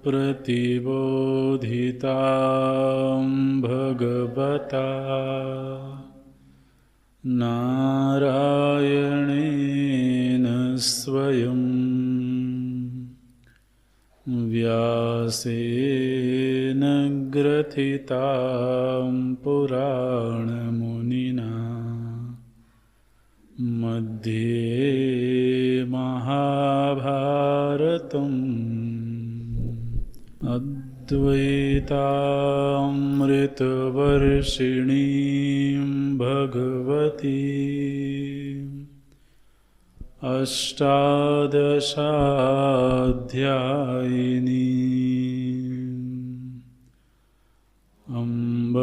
प्रतिबोधितां भगवता नारायणेन स्वयं व्यासेन ग्रथितां पुराणमुनिना मध्ये महाभारतम् अद्वैतामृतवर्षिणीं भगवती अष्टादशाध्यायिनीम् अम्ब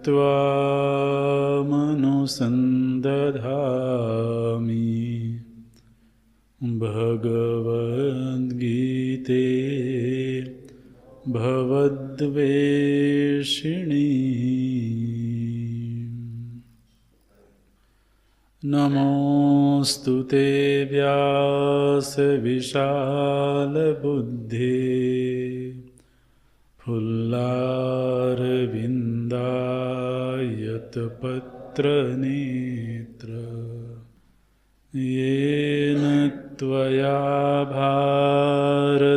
त्वामनुसन्दधामि भगवद्गीते भवद्वेषिणी। नमोऽस्तु ते व्यासविशालबुद्धे फुल्लारविन्दायतपत्रनेत्र येन त्वया भारततैलपूर्णः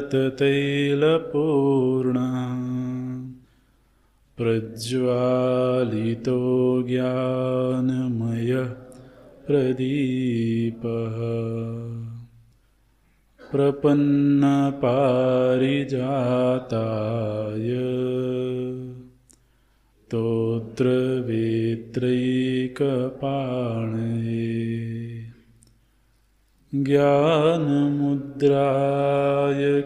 प्रज्वालितो ज्ञानमयः प्रदीपः प्रपन्नपारिजाताय तोत्रवेत्रैकपाणये ज्ञानमुद्राय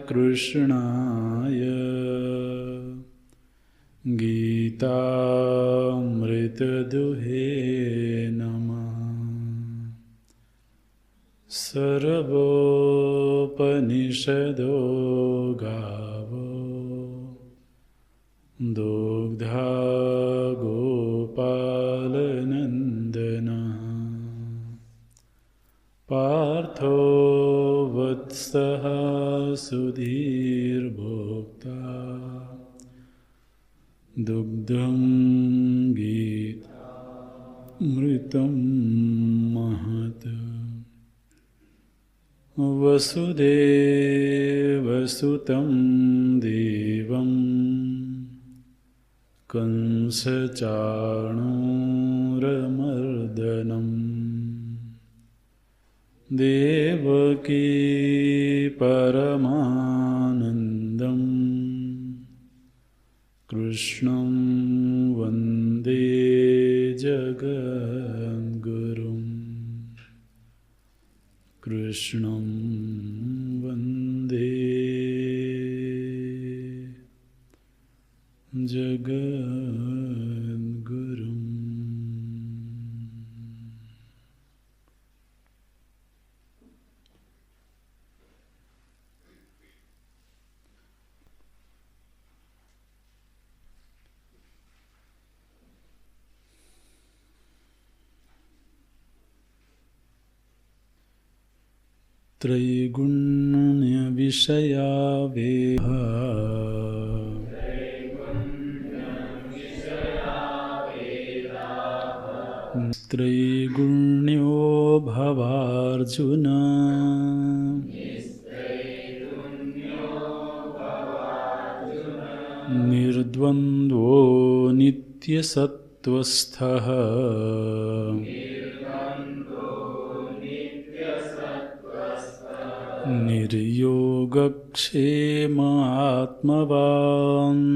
कृष्णाय गीतामृतदुहे नमः। सर्वोपनिषदो गावो दुग्धा गोपालनन्दना पार्थो वत्सः सुधीर्भोक्ता दुग्धं गीतामृतं महत्। वसुदेवसुतं देवं कंसचाणूरमर्दनं देवकी परमानन्दं कृष्णं वन्दे जगद्गुरुम्। कृष्णं वन्दे जगद्गुरुम्। त्रैगुण्यविषया वेह त्रैगुण्यो भवार्जुन निर्द्वन्द्वो नित्यसत्त्वस्थः निर्योगक्षेम आत्मवान्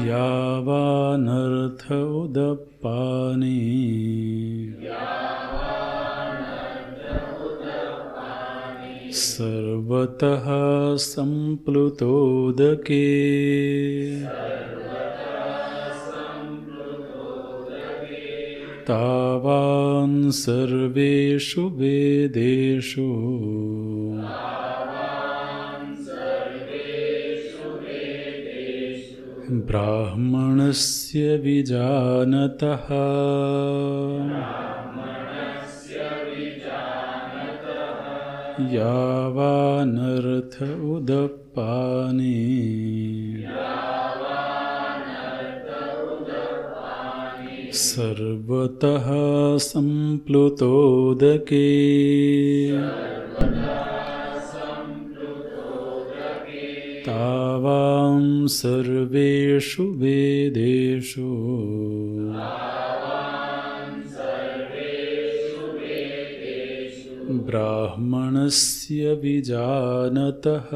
यावानर्थ उदपाने सर्वतः सम्प्लुतोदके तावान् सर्वेषु वेदेषु ब्राह्मणस्य विजानतः यावानर्थ उदपाने सर्वतः सम्प्लुतोदके तावां सर्वेषु वेदेषु ब्राह्मणस्य विजानतः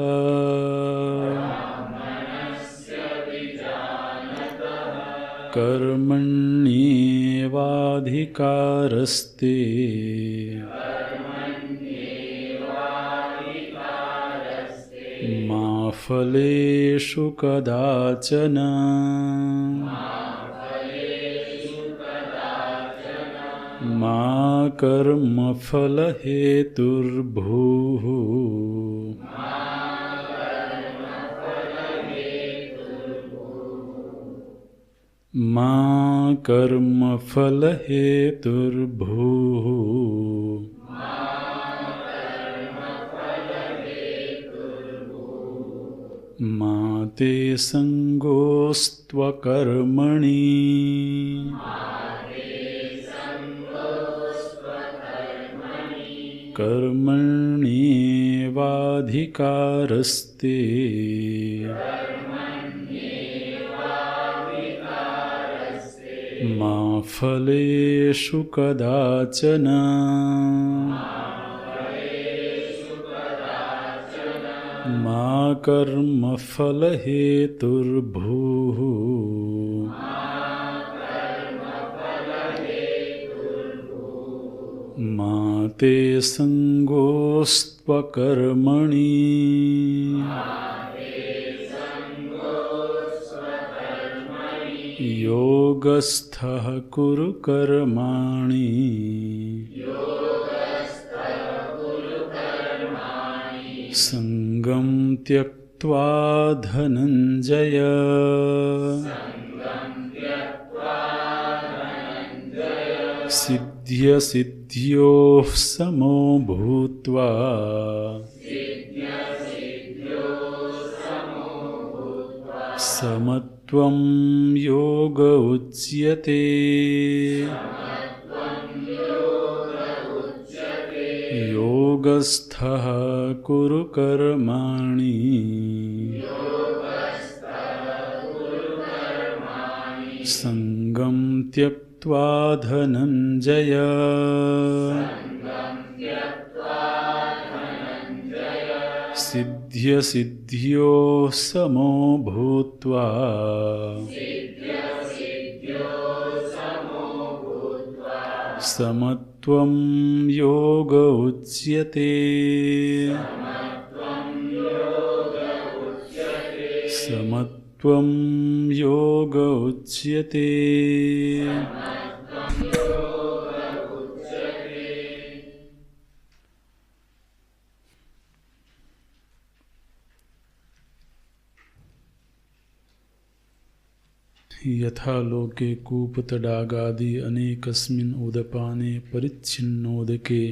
कर्मण्येवाधिकारस्ते मा फलेषु कदाचन मा कर्मफलहेतुर्भूः मा कर्मफलहेतुर्भूः मा ते सङ्गोऽस्त्वकर्मणि कर्मण्येवाधिकारस्ते मा फलेषु कदाचन मा कर्मफलहेतुर्भूः मा ते सङ्गोऽस्त्वकर्मणि योगस्थः कुरु कर्माणि सङ्गं त्यक्त्वा धनञ्जय सिद्ध्यसिद्ध्योः समो भूत्वा समत्वं योग उच्यते योगस्थः कुरु कर्माणि सङ्गं त्यक्त्वा धनञ्जय सिद्ध्यसिद्ध्योः समो भूत्वा समत्वं योग उच्यते समत्वं योग उच्यते यथा लोके कूपतडागादि अनेकस्मिन् उदपाने परिच्छिन्नोदके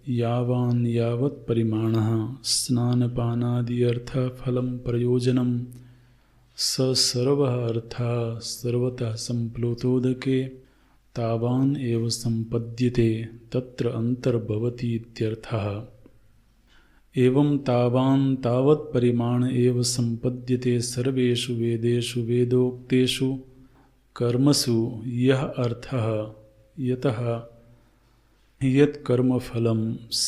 यावत् परिमाणः स्नानपानादि अर्थफलं प्रयोजनं स सर्वः अर्थः सर्वतः सम्प्लुतोदके तावान् एव सम्पद्यते तत्र अन्तर्भवति इत्यर्थः। एवं तावान् तावत् परिमाण एव सम्पद्यते सर्वेषु वेदेषु वेदोक्तेषु कर्मसु यः अर्थः यतः यत् कर्मफलं स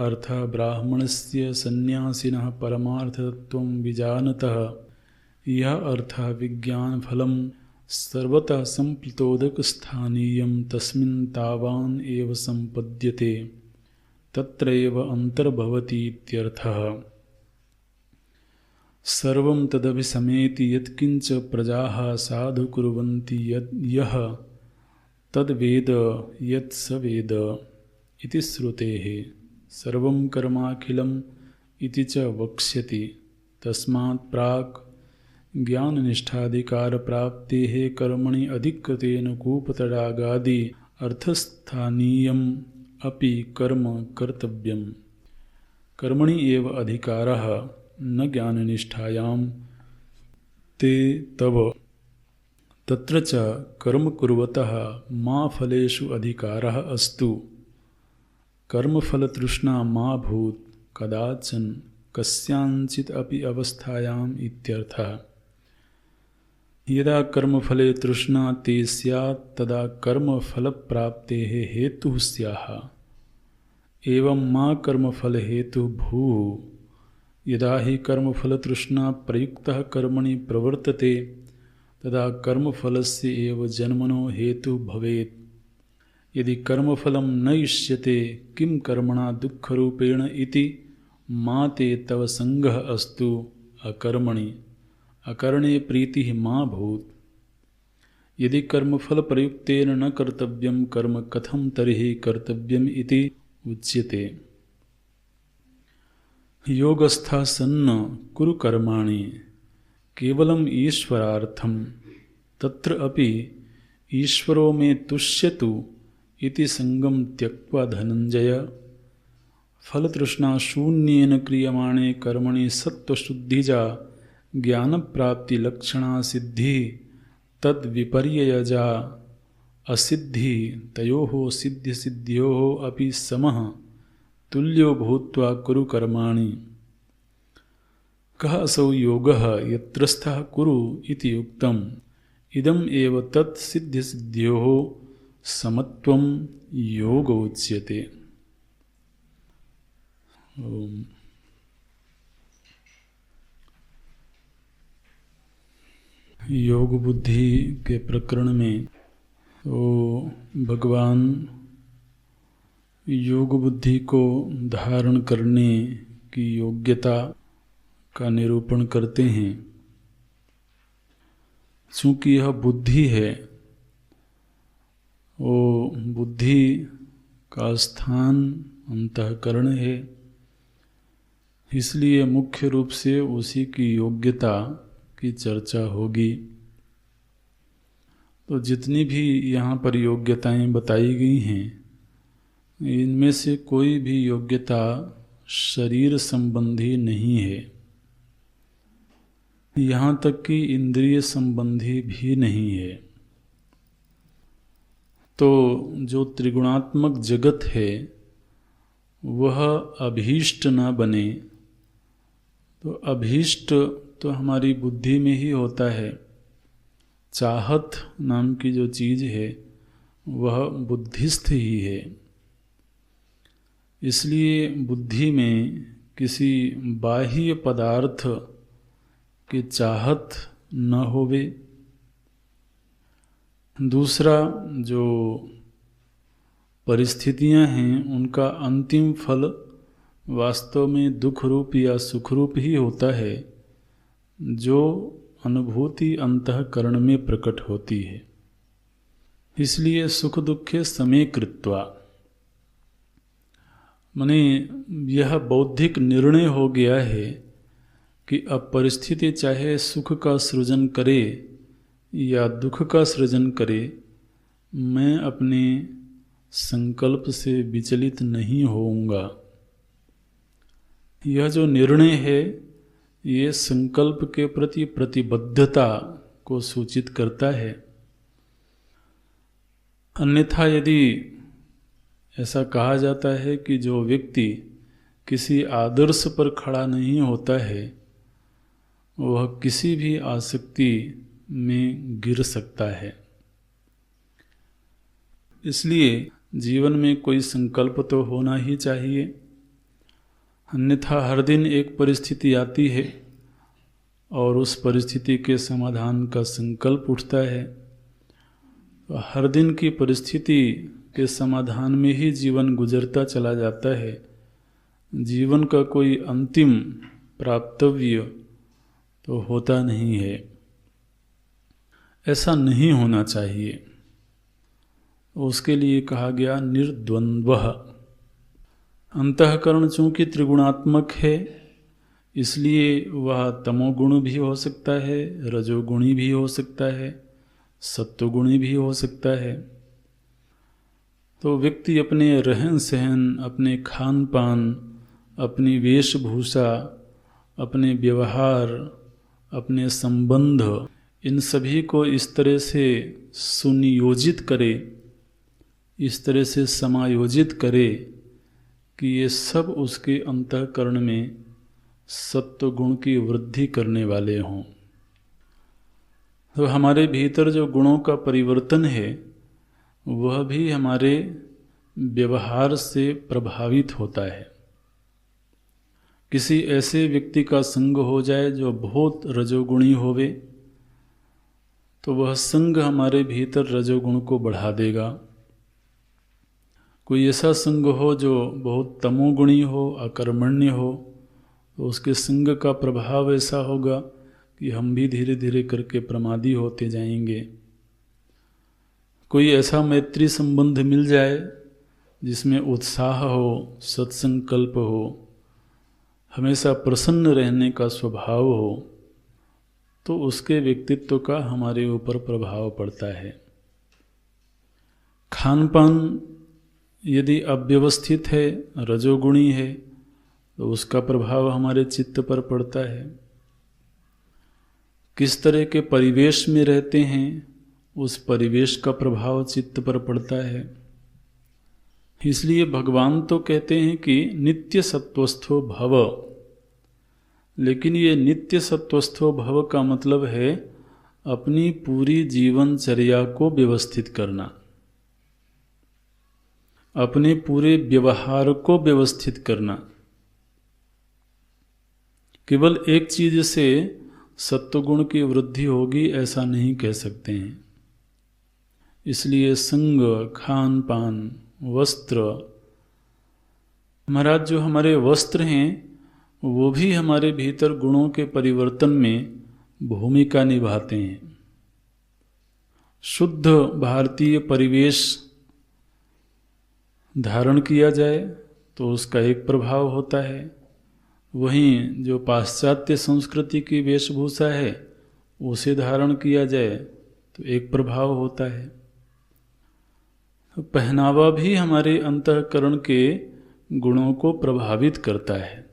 अर्थः ब्राह्मणस्य सन्न्यासिनः परमार्थतत्त्वं विजानतः यः अर्थः विज्ञानफलं सर्वतः सम्प्लुतोदकस्थानीयं तस्मिन् तावान् एव सम्पद्यते तत्रैव अन्तर्भवति इत्यर्थः। सर्वं तदपि समेति यत्किञ्च प्रजाः साधु कुर्वन्ति यः तद्वेद यत् स वेद इति श्रुतेः सर्वं कर्माखिलम् इति च वक्ष्यति। तस्मात् प्राक् ज्ञाननिष्ठाधिकारप्राप्तेः कर्मणि अधिकृतेन कूपतडागादि अर्थस्थानीयम् अपि कर्म कर्तव्यम्। कर्मणि एव अधिकारः न ज्ञाननिष्ठायां ते तव। तत्र च कर्म कुर्वतः मा फलेषु अधिकारः अस्तु। कर्मफलतृष्णा मा भूत् कदाचन कस्याञ्चित् अपि अवस्थायाम् इत्यर्थः। यदा कर्मफले तृष्णा ते स्यात् तदा कर्मफलप्राप्तेः हेतुः स्याः। एवं मा कर्मफलहेतुः भूः। यदा हि कर्मफलतृष्णा प्रयुक्तः कर्मणि प्रवर्तते तदा कर्मफलस्य एव जन्मनो हेतुः भवेत्। यदि कर्मफलं न इष्यते किं कर्मणा दुःखरूपेण इति मा ते तव संगः अस्तु अकर्मणि। अकरणे प्रीतिः मा भूत्। यदि कर्मफल प्रयुक्तेन न कर्तव्यं कर्म कथं तर्हि कर्तव्यम् इति उच्यते। योगस्थः सन्न कुरु कर्माणि केवलम् ईश्वरार्थं तत्र अपि ईश्वरो मे तुष्यतु इति संगं त्यक्त्वा धनञ्जय। फलतृष्णाशून्येन क्रियमाणे कर्मणि सत्त्वशुद्धिजा ज्ञानप्राप्तिलक्षणा सिद्धिः तद्विपर्ययजा असिद्धिः तयोः सिद्ध्यसिद्ध्योः अपि समः तुल्यो भूत्वा कुरु कर्माणि। कः असौ योगः यत्रस्थः कुरु इति उक्तम्। इदम् एव तत् सिद्ध्यसिद्ध्योः समत्वं योग उच्यते। योग बुद्धि के प्रकरण में तो भगवान योग बुद्धि को धारण करने की योग्यता का निरूपण करते हैं। चूँकि यह बुद्धि है, वो बुद्धि का स्थान अंतःकरण है, इसलिए मुख्य रूप से उसी की योग्यता की चर्चा होगी। तो जितनी भी यहाँ पर योग्यताएं बताई गई हैं, इनमें से कोई भी योग्यता शरीर संबंधी नहीं है, यहाँ तक कि इंद्रिय संबंधी भी नहीं है। तो जो त्रिगुणात्मक जगत है वह अभीष्ट न बने, तो अभीष्ट तो हमारी बुद्धि में ही होता है। चाहत नाम की जो चीज़ है वह बुद्धिस्थ ही है। इसलिए बुद्धि में किसी बाह्य पदार्थ की चाहत न होवे। दूसरा, जो परिस्थितियां हैं उनका अंतिम फल वास्तव में दुख रूप या सुख रूप ही होता है, जो अनुभूति अंतःकरण में प्रकट होती है। इसलिए सुख दुखे समे कृत्वा, माने यह बौद्धिक निर्णय हो गया है कि अब परिस्थिति चाहे सुख का सृजन करे या दुख का सृजन करे, मैं अपने संकल्प से विचलित नहीं होऊंगा। यह जो निर्णय है ये संकल्प के प्रति प्रतिबद्धता को सूचित करता है। अन्यथा यदि ऐसा कहा जाता है कि जो व्यक्ति किसी आदर्श पर खड़ा नहीं होता है वह किसी भी आसक्ति में गिर सकता है। इसलिए जीवन में कोई संकल्प तो होना ही चाहिए, अन्यथा हर दिन एक परिस्थिति आती है और उस परिस्थिति के समाधान का संकल्प उठता है। तो हर दिन की परिस्थिति के समाधान में ही जीवन गुजरता चला जाता है। जीवन का कोई अंतिम प्राप्तव्य तो होता नहीं है। ऐसा नहीं होना चाहिए। उसके लिए कहा गया निर्द्वंद्वः। अंतःकरण चूँकि त्रिगुणात्मक है, इसलिए वह तमोगुण भी हो सकता है, रजोगुणी भी हो सकता है, सत्वगुणी भी हो सकता है। तो व्यक्ति अपने रहन सहन, अपने खान पान, अपनी वेशभूषा, अपने व्यवहार, अपने संबंध, इन सभी को इस तरह से सुनियोजित करे, इस तरह से समायोजित करे कि ये सब उसके अंतःकरण में सत्व गुण की वृद्धि करने वाले हों। तो हमारे भीतर जो गुणों का परिवर्तन है वह भी हमारे व्यवहार से प्रभावित होता है। किसी ऐसे व्यक्ति का संग हो जाए जो बहुत रजोगुणी होवे, तो वह संग हमारे भीतर रजोगुण को बढ़ा देगा। कोई ऐसा संग हो जो बहुत तमोगुणी हो, अकर्मण्य हो, तो उसके संग का प्रभाव ऐसा होगा कि हम भी धीरे धीरे करके प्रमादी होते जाएंगे। कोई ऐसा मैत्री संबंध मिल जाए जिसमें उत्साह हो, सत्संकल्प हो, हमेशा प्रसन्न रहने का स्वभाव हो, तो उसके व्यक्तित्व का हमारे ऊपर प्रभाव पड़ता है। खान पान यदि अव्यवस्थित है, रजोगुणी है, तो उसका प्रभाव हमारे चित्त पर पड़ता है। किस तरह के परिवेश में रहते हैं, उस परिवेश का प्रभाव चित्त पर पड़ता है। इसलिए भगवान तो कहते हैं कि नित्य सत्वस्थो भव, लेकिन ये नित्य सत्वस्थो भव का मतलब है अपनी पूरी जीवनचर्या को व्यवस्थित करना, अपने पूरे व्यवहार को व्यवस्थित करना। केवल एक चीज से सत्वगुण की वृद्धि होगी ऐसा नहीं कह सकते हैं। इसलिए संग, खान पान, वस्त्र, महाराज जो हमारे वस्त्र हैं वो भी हमारे भीतर गुणों के परिवर्तन में भूमिका निभाते हैं। शुद्ध भारतीय परिवेश धारण किया जाए तो उसका एक प्रभाव होता है, वहीं जो पाश्चात्य संस्कृति की वेशभूषा है उसे धारण किया जाए तो एक प्रभाव होता है। तो पहनावा भी हमारे अंतःकरण के गुणों को प्रभावित करता है।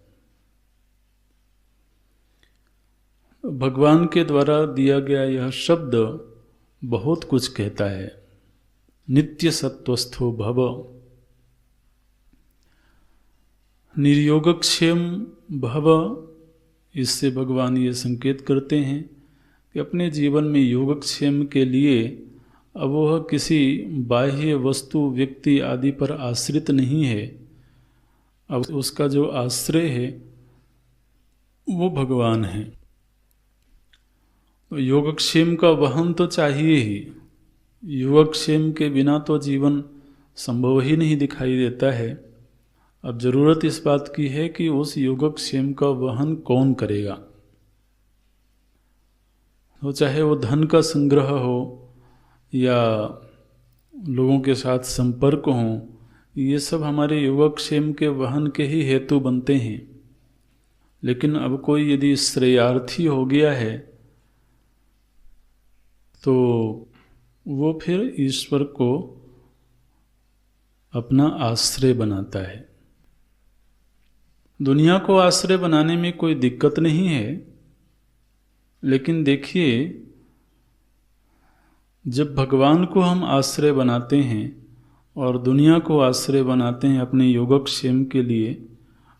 भगवान के द्वारा दिया गया यह शब्द बहुत कुछ कहता है। नित्य सत्वस्थो भव, निर्योगक्षेम भव, इससे भगवान ये संकेत करते हैं कि अपने जीवन में योगक्षेम के लिए अब वह किसी बाह्य वस्तु, व्यक्ति आदि पर आश्रित नहीं है। अब उसका जो आश्रय है वो भगवान है। तो योगक्षेम का वहन तो चाहिए ही, योगक्षेम के बिना तो जीवन संभव ही नहीं दिखाई देता है। अब जरूरत इस बात की है कि उस योगक्षेम का वहन कौन करेगा। तो चाहे वो धन का संग्रह हो या लोगों के साथ संपर्क हो, ये सब हमारे योगक्षेम के वहन के ही हेतु बनते हैं। लेकिन अब कोई यदि श्रेयार्थी हो गया है तो वो फिर ईश्वर को अपना आश्रय बनाता है। दुनिया को आश्रय बनाने में कोई दिक्कत नहीं है, लेकिन देखिए जब भगवान को हम आश्रय बनाते हैं और दुनिया को आश्रय बनाते हैं अपने योगक्षेम के लिए,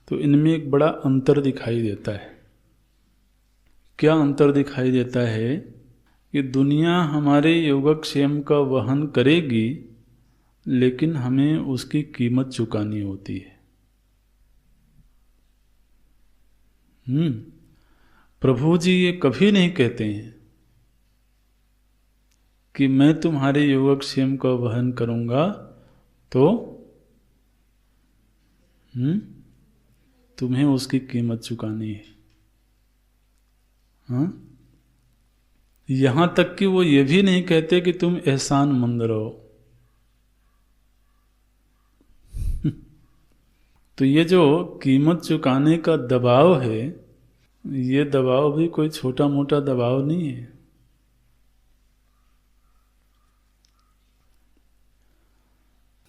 तो इनमें एक बड़ा अंतर दिखाई देता है। क्या अंतर दिखाई देता है कि दुनिया हमारे योगक्षेम का वहन करेगी, लेकिन हमें उसकी कीमत चुकानी होती है। प्रभु जी ये कभी नहीं कहते हैं कि मैं तुम्हारे योगक्षेम का वहन करूंगा तो तुम्हें उसकी कीमत चुकानी है। हाँ, यहां तक कि वो ये भी नहीं कहते कि तुम एहसानमंद रहो। तो ये जो कीमत चुकाने का दबाव है, ये दबाव भी कोई छोटा मोटा दबाव नहीं है।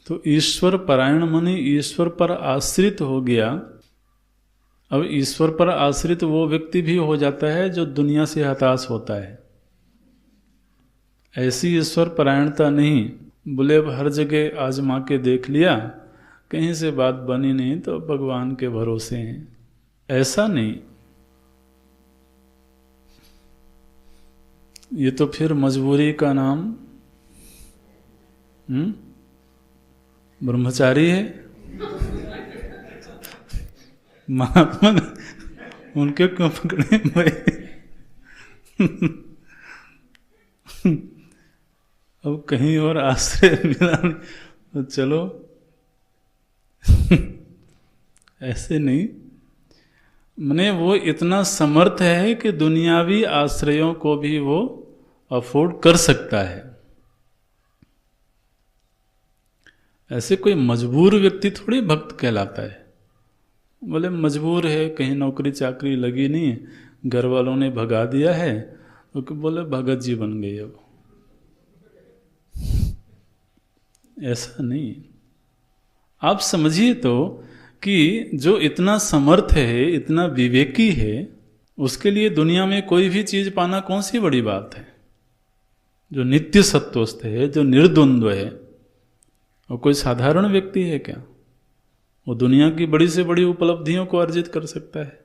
तो ईश्वर परायण माने ईश्वर पर आश्रित हो गया। अब ईश्वर पर आश्रित वो व्यक्ति भी हो जाता है जो दुनिया से हताश होता है। ऐसी ईश्वर परायणता नहीं, बोले अब हर जगह आजमा के देख लिया, कहीं से बात बनी नहीं तो भगवान के भरोसे हैं, ऐसा नहीं। ये तो फिर मजबूरी का नाम ब्रह्मचारी है। महात्मा उनके क्यों पकड़े भाई? अब कहीं और आश्रय मिला नहीं तो चलो ऐसे नहीं। मने वो इतना समर्थ है कि दुनियावी आश्रयों को भी वो अफोर्ड कर सकता है। ऐसे कोई मजबूर व्यक्ति थोड़ी भक्त कहलाता है। बोले मजबूर है, कहीं नौकरी चाकरी लगी नहीं, घर वालों ने भगा दिया है, तो बोले भगत जी बन गए अब। ऐसा नहीं। आप समझिए तो कि जो इतना समर्थ है, इतना विवेकी है, उसके लिए दुनिया में कोई भी चीज पाना कौन सी बड़ी बात है। जो नित्य सत्वस्थ है, जो निर्द्वंद्व है, वो कोई साधारण व्यक्ति है क्या? वो दुनिया की बड़ी से बड़ी उपलब्धियों को अर्जित कर सकता है।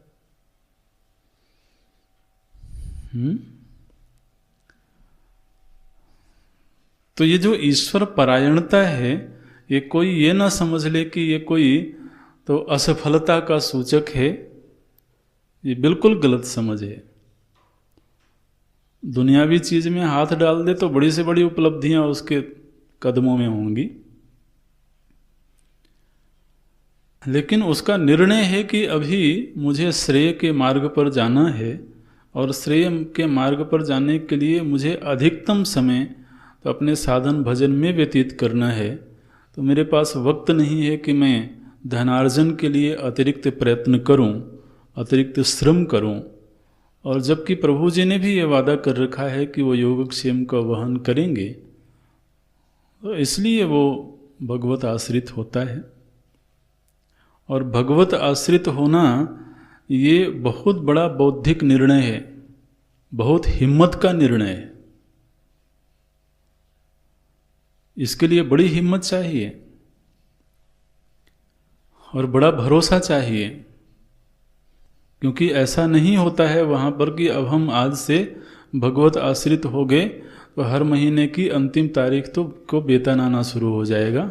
तो ये जो ईश्वर परायणता है, ये कोई ये ना समझ ले कि ये कोई तो असफलता का सूचक है। ये बिल्कुल गलत समझ है। दुनियावी चीज में हाथ डाल दे तो बड़ी से बड़ी उपलब्धियां उसके कदमों में होंगी, लेकिन उसका निर्णय है कि अभी मुझे श्रेय के मार्ग पर जाना है, और श्रेय के मार्ग पर जाने के लिए मुझे अधिकतम समय तो अपने साधन भजन में व्यतीत करना है। तो मेरे पास वक्त नहीं है कि मैं धनार्जन के लिए अतिरिक्त प्रयत्न करूं, अतिरिक्त श्रम करूं। और जबकि प्रभु जी ने भी ये वादा कर रखा है कि वो योगक्षेम का वहन करेंगे, तो इसलिए वो भगवत आश्रित होता है। और भगवत आश्रित होना ये बहुत बड़ा बौद्धिक निर्णय है, बहुत हिम्मत का निर्णय है। इसके लिए बड़ी हिम्मत चाहिए और बड़ा भरोसा चाहिए, क्योंकि ऐसा नहीं होता है वहाँ पर कि अब हम आज से भगवत आश्रित हो गए तो हर महीने की अंतिम तारीख तो को वेतन आना शुरू हो जाएगा।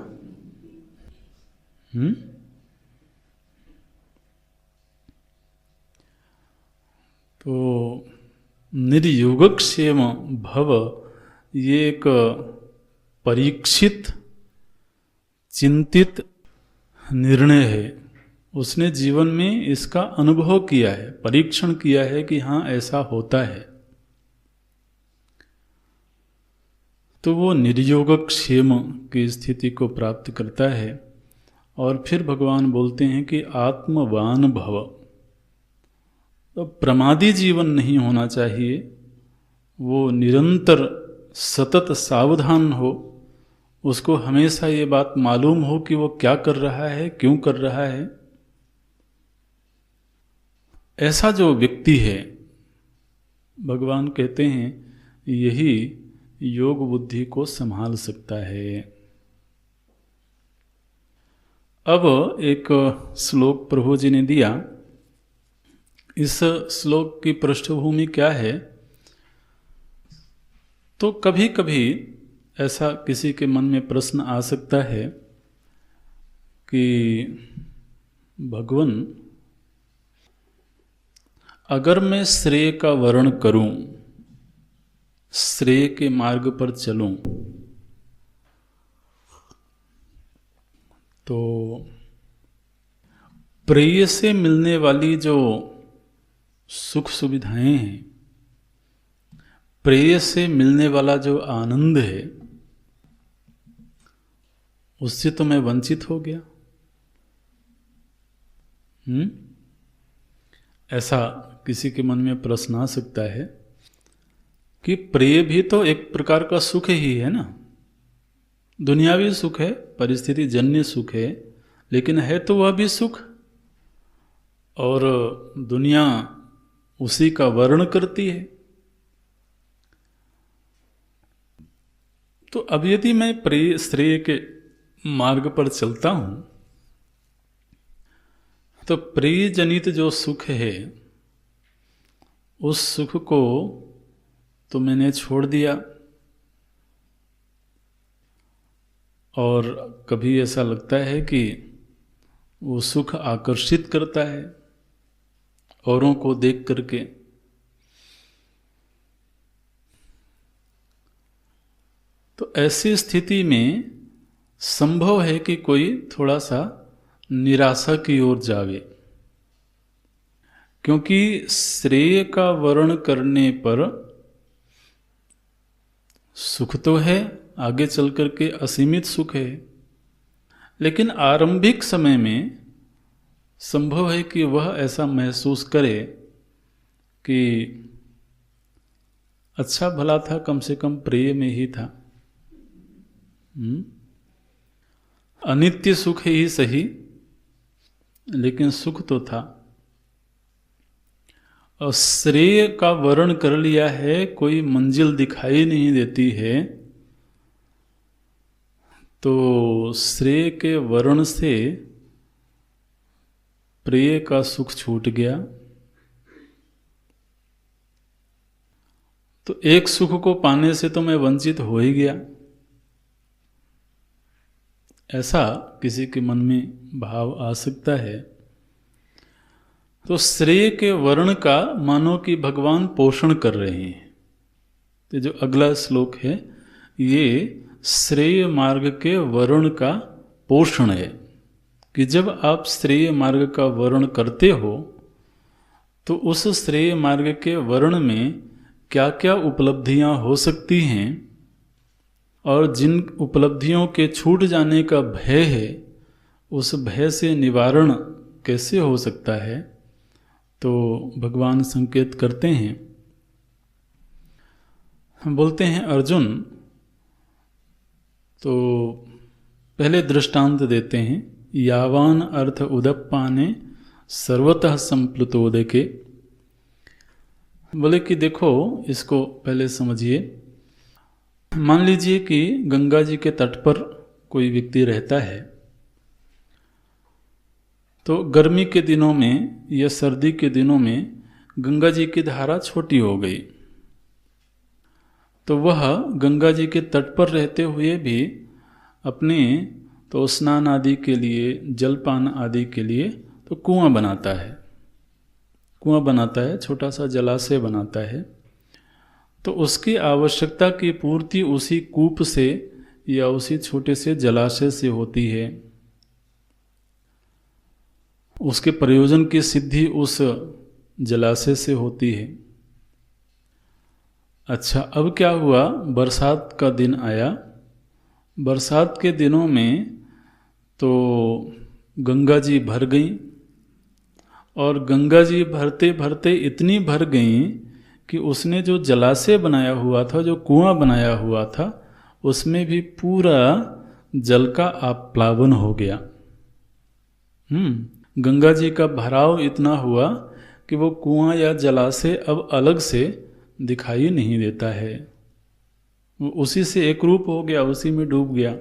तो निर्योगक्षेम भव ये एक परीक्षित चिंतित निर्णय है। उसने जीवन में इसका अनुभव किया है, परीक्षण किया है कि हाँ ऐसा होता है। तो वो निर्योगक्षेम की स्थिति को प्राप्त करता है। और फिर भगवान बोलते हैं कि आत्मवान भव। तो प्रमादी जीवन नहीं होना चाहिए, वो निरंतर सतत सावधान हो, उसको हमेशा ये बात मालूम हो कि वो क्या कर रहा है, क्यों कर रहा है। ऐसा जो व्यक्ति है, भगवान कहते हैं यही योग बुद्धि को संभाल सकता है। अब एक श्लोक प्रभु जी ने दिया। इस श्लोक की पृष्ठभूमि क्या है? तो कभी कभी ऐसा किसी के मन में प्रश्न आ सकता है कि भगवान, अगर मैं श्रेय का वर्ण करूं, श्रेय के मार्ग पर चलूं, तो प्रेय से मिलने वाली जो सुख सुविधाएं हैं, प्रेय से मिलने वाला जो आनंद है, उससे तो मैं वंचित हो गया। ऐसा किसी के मन में प्रश्न आ सकता है कि प्रेय भी तो एक प्रकार का सुख ही है ना। दुनियावी सुख है, परिस्थिति जन्य सुख है, लेकिन है तो वह भी सुख, और दुनिया उसी का वर्ण करती है। तो अब यदि मैं प्रिय श्रेय के मार्ग पर चलता हूं, तो प्रिय जनित जो सुख है, उस सुख को तो मैंने छोड़ दिया। और कभी ऐसा लगता है कि वो सुख आकर्षित करता है औरों को देख करके। तो ऐसी स्थिति में संभव है कि कोई थोड़ा सा निराशा की ओर जावे, क्योंकि श्रेय का वर्ण करने पर सुख तो है, आगे चल करके असीमित सुख है, लेकिन आरंभिक समय में संभव है कि वह ऐसा महसूस करे कि अच्छा भला था, कम से कम प्रिय में ही था। अनित्य सुख ही सही, लेकिन सुख तो था। और श्रेय का वर्ण कर लिया है, कोई मंजिल दिखाई नहीं देती है, तो श्रेय के वर्ण से प्रिय का सुख छूट गया। तो एक सुख को पाने से तो मैं वंचित हो ही गया, ऐसा किसी के मन में भाव आ सकता है। तो श्रेय के वर्ण का मानो कि भगवान पोषण कर रहे हैं। तो जो अगला श्लोक है, ये श्रेय मार्ग के वर्ण का पोषण है, कि जब आप श्रेय मार्ग का वर्ण करते हो, तो उस श्रेय मार्ग के वर्ण में क्या क्या उपलब्धियां हो सकती हैं, और जिन उपलब्धियों के छूट जाने का भय है, उस भय से निवारण कैसे हो सकता है, तो भगवान संकेत करते हैं। हम बोलते हैं अर्जुन, तो पहले दृष्टांत देते हैं, यावान अर्थ उदप्पाने सर्वतः संप्लुतोदके। बोले कि देखो, इसको पहले समझिए। मान लीजिए कि गंगा जी के तट पर कोई व्यक्ति रहता है, तो गर्मी के दिनों में या सर्दी के दिनों में गंगा जी की धारा छोटी हो गई, तो वह गंगा जी के तट पर रहते हुए भी अपने तो स्नान आदि के लिए, जलपान आदि के लिए तो कुआं बनाता है, छोटा सा जलाशय बनाता है। तो उसकी आवश्यकता की पूर्ति उसी कूप से या उसी छोटे से जलाशय से होती है। उसके प्रयोजन की सिद्धि उस जलाशय से होती है। अच्छा, अब क्या हुआ, बरसात का दिन आया। बरसात के दिनों में तो गंगा जी भर गईं, और गंगा जी भरते भरते इतनी भर गईं कि उसने जो जलाशय बनाया हुआ था, जो कुआं बनाया हुआ था, उसमें भी पूरा जल का आप्लावन हो गया। गंगा जी का भराव इतना हुआ कि वो कुआं या जलाशय अब अलग से दिखाई नहीं देता है, वो उसी से एक रूप हो गया, उसी में डूब गया।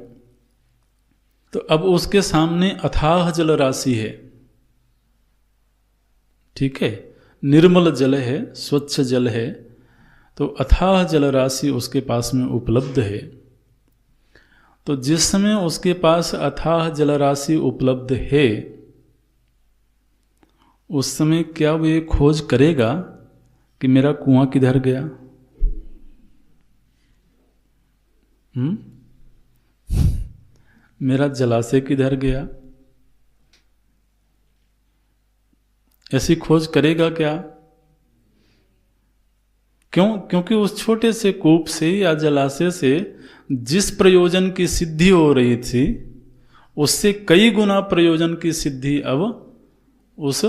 तो अब उसके सामने अथाह जल राशि है, ठीक है, निर्मल जल है, स्वच्छ जल है, तो अथाह जल राशि उसके पास में उपलब्ध है। तो जिस समय उसके पास अथाह जल राशि उपलब्ध है, उस समय क्या वो ये खोज करेगा कि मेरा कुआं किधर गया? मेरा जलाशय किधर गया? ऐसी खोज करेगा क्या? क्यों? क्योंकि उस छोटे से कूप से या जलाशय से जिस प्रयोजन की सिद्धि हो रही थी, उससे कई गुना प्रयोजन की सिद्धि अब उस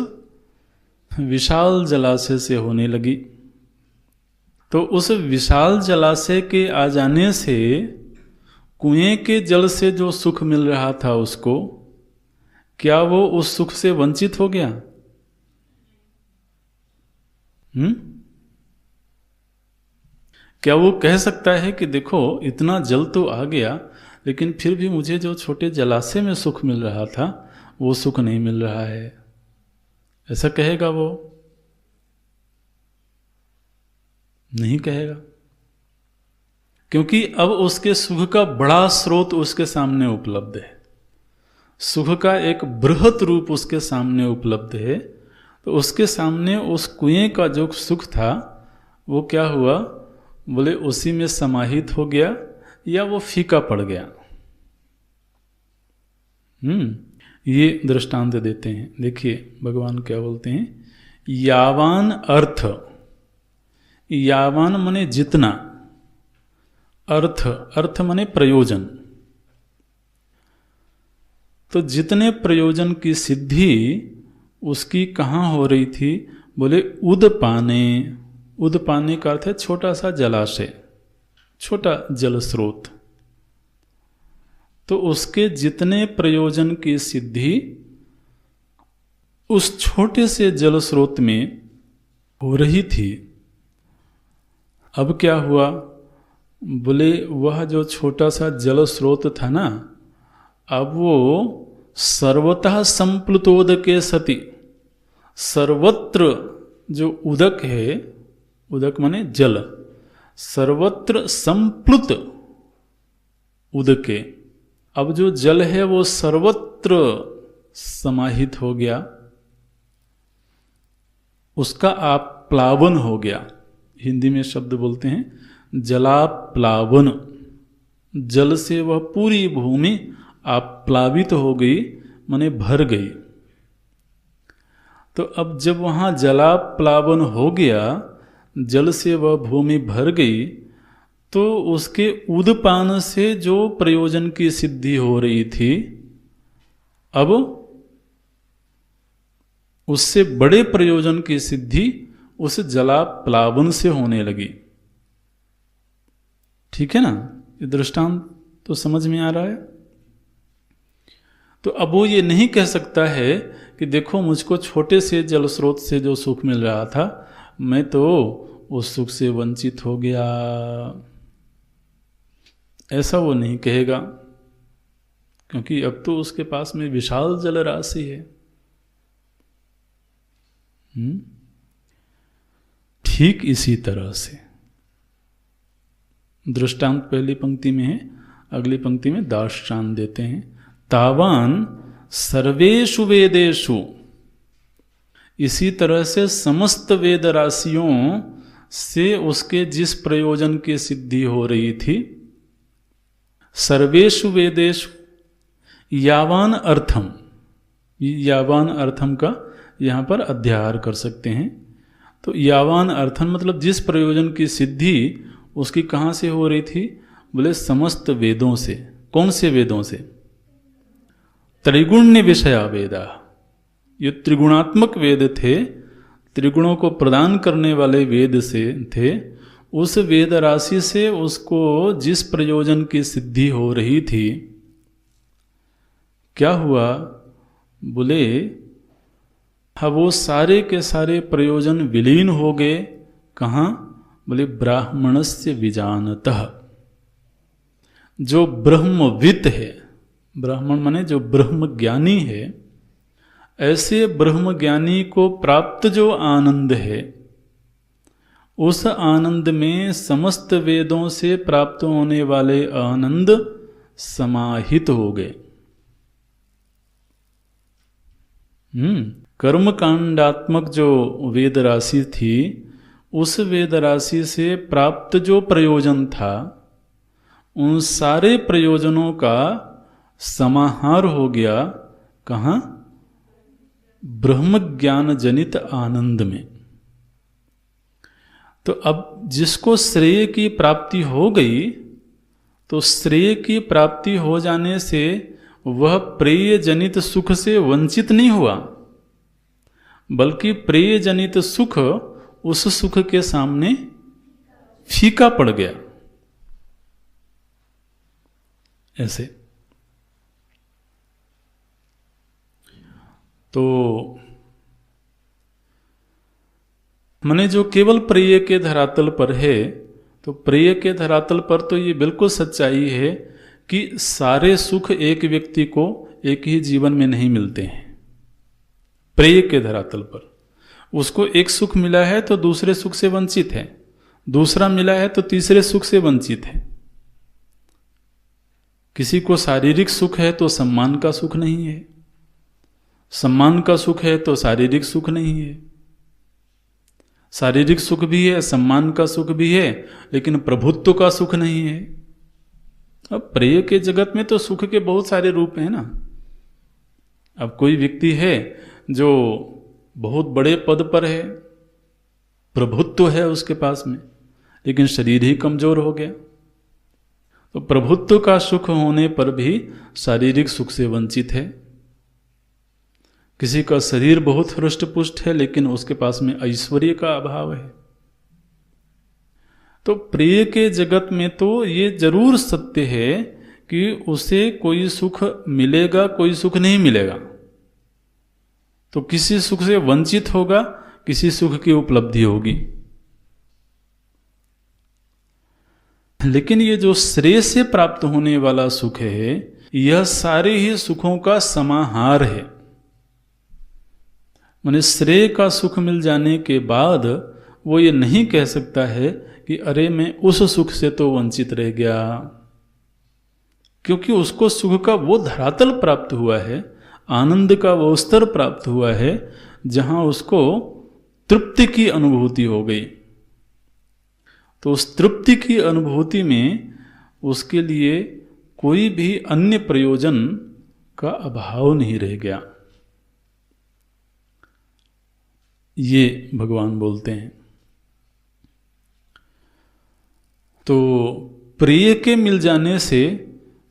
विशाल जलाशय से होने लगी। तो उस विशाल जलाशय के आ जाने से कुएं के जल से जो सुख मिल रहा था उसको, क्या वो उस सुख से वंचित हो गया? क्या वो कह सकता है कि देखो इतना जल तो आ गया, लेकिन फिर भी मुझे जो छोटे जलाशय में सुख मिल रहा था वो सुख नहीं मिल रहा है? ऐसा कहेगा वो? नहीं कहेगा, क्योंकि अब उसके सुख का बड़ा स्रोत उसके सामने उपलब्ध है, सुख का एक बृहत रूप उसके सामने उपलब्ध है। तो उसके सामने उस कुएं का जो सुख था वो क्या हुआ? बोले उसी में समाहित हो गया या वो फीका पड़ गया। ये दृष्टांत देते हैं। देखिए भगवान क्या बोलते हैं, यावान अर्थ, यावान मने जितना, अर्थ, अर्थ मने प्रयोजन। तो जितने प्रयोजन की सिद्धि उसकी कहाँ हो रही थी? बोले उदपाने, उदपाने का अर्थ है छोटा सा जलाशय, छोटा जल स्रोत। तो उसके जितने प्रयोजन की सिद्धि उस छोटे से जल स्रोत में हो रही थी, अब क्या हुआ? बोले वह जो छोटा सा जल स्रोत था ना, अब वो सर्वतः संप्लुतोदके सति, सर्वत्र जो उदक है, उदक माने जल, सर्वत्र संप्लुत उदके, अब जो जल है वो सर्वत्र समाहित हो गया, उसका आप प्लावन हो गया। हिंदी में शब्द बोलते हैं जलाप्लावन, जल से वह पूरी भूमि आप प्लावित हो गई, माने भर गई। तो अब जब वहाँ जलाप्लावन हो गया, जल से वह भूमि भर गई, तो उसके उदपान से जो प्रयोजन की सिद्धि हो रही थी, अब उससे बड़े प्रयोजन की सिद्धि उस जलाप्लावन से होने लगी। ठीक है ना? ये दृष्टांत तो समझ में आ रहा है। तो अब वो ये नहीं कह सकता है कि देखो मुझको छोटे से जल स्रोत से जो सुख मिल रहा था, मैं तो उस सुख से वंचित हो गया, ऐसा वो नहीं कहेगा, क्योंकि अब तो उसके पास में विशाल जल राशि है। ठीक इसी तरह से दृष्टांत पहली पंक्ति में है, अगली पंक्ति में दार्ष्टान्त देते हैं। तावान सर्वेषु वेदेषु, इसी तरह से समस्त वेद राशियों से उसके जिस प्रयोजन की सिद्धि हो रही थी, सर्वेषु वेदेषु यावान अर्थम, यावान अर्थम का यहाँ पर अध्याहार कर सकते हैं। तो यावान अर्थम मतलब जिस प्रयोजन की सिद्धि उसकी कहाँ से हो रही थी? बोले समस्त वेदों से। कौन से वेदों से? त्रिगुण्य विषया वेदा, ये त्रिगुणात्मक वेद थे, त्रिगुणों को प्रदान करने वाले वेद से थे। उस वेद राशि से उसको जिस प्रयोजन की सिद्धि हो रही थी, क्या हुआ? बोले हाँ, वो सारे के सारे प्रयोजन विलीन हो गए। कहाँ? बोले ब्राह्मणस्य विजानतः, जो ब्रह्मवित् है, ब्राह्मण माने जो ब्रह्म ज्ञानी है, ऐसे ब्रह्म ज्ञानी को प्राप्त जो आनंद है, उस आनंद में समस्त वेदों से प्राप्त होने वाले आनंद समाहित हो गए। कर्मकांडात्मक जो वेद राशि थी, उस वेद राशि से प्राप्त जो प्रयोजन था, उन सारे प्रयोजनों का समाहार हो गया। कहाँ? ब्रह्म ज्ञान जनित आनंद में। तो अब जिसको श्रेय की प्राप्ति हो गई, तो श्रेय की प्राप्ति हो जाने से वह प्रेय जनित सुख से वंचित नहीं हुआ, बल्कि प्रेय जनित सुख उस सुख के सामने फीका पड़ गया। ऐसे। तो माने जो केवल प्रिय के धरातल पर है, तो प्रिय के धरातल पर तो ये बिल्कुल सच्चाई है कि सारे सुख एक व्यक्ति को एक ही जीवन में नहीं मिलते हैं। प्रिय के धरातल पर उसको एक सुख मिला है तो दूसरे सुख से वंचित है, दूसरा मिला है तो तीसरे सुख से वंचित है। किसी को शारीरिक सुख है तो सम्मान का सुख नहीं है, सम्मान का सुख है तो शारीरिक सुख नहीं है, शारीरिक सुख भी है, सम्मान का सुख भी है, लेकिन प्रभुत्व का सुख नहीं है। अब प्रिय के जगत में तो सुख के बहुत सारे रूप हैं ना। अब कोई व्यक्ति है जो बहुत बड़े पद पर है, प्रभुत्व है उसके पास में, लेकिन शरीर ही कमजोर हो गया, तो प्रभुत्व का सुख होने पर भी शारीरिक सुख से वंचित है। किसी का शरीर बहुत हृष्ट पुष्ट है, लेकिन उसके पास में ऐश्वर्य का अभाव है। तो प्रिय के जगत में तो ये जरूर सत्य है कि उसे कोई सुख मिलेगा, कोई सुख नहीं मिलेगा, तो किसी सुख से वंचित होगा, किसी सुख की उपलब्धि होगी। लेकिन ये जो श्रेय से प्राप्त होने वाला सुख है, यह सारे ही सुखों का समाहार है। माने श्रेय का सुख मिल जाने के बाद वो ये नहीं कह सकता है कि अरे मैं उस सुख से तो वंचित रह गया, क्योंकि उसको सुख का वो धरातल प्राप्त हुआ है, आनंद का वो स्तर प्राप्त हुआ है जहां उसको तृप्ति की अनुभूति हो गई। तो उस तृप्ति की अनुभूति में उसके लिए कोई भी अन्य प्रयोजन का अभाव नहीं रह गया। ये भगवान बोलते हैं। तो प्रिय के मिल जाने से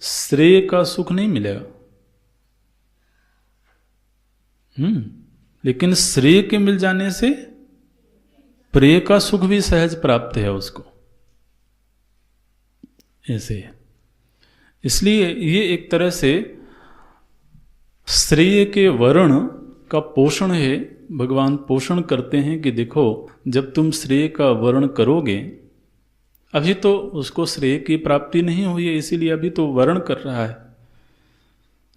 श्रेय का सुख नहीं मिलेगा, लेकिन श्रेय के मिल जाने से प्रिय का सुख भी सहज प्राप्त है उसको, ऐसे है। इसलिए ये एक तरह से श्रेय के वर्ण का पोषण है। भगवान पोषण करते हैं कि देखो, जब तुम श्रेय का वर्ण करोगे, अभी तो उसको श्रेय की प्राप्ति नहीं हुई है, इसीलिए अभी तो वर्ण कर रहा है,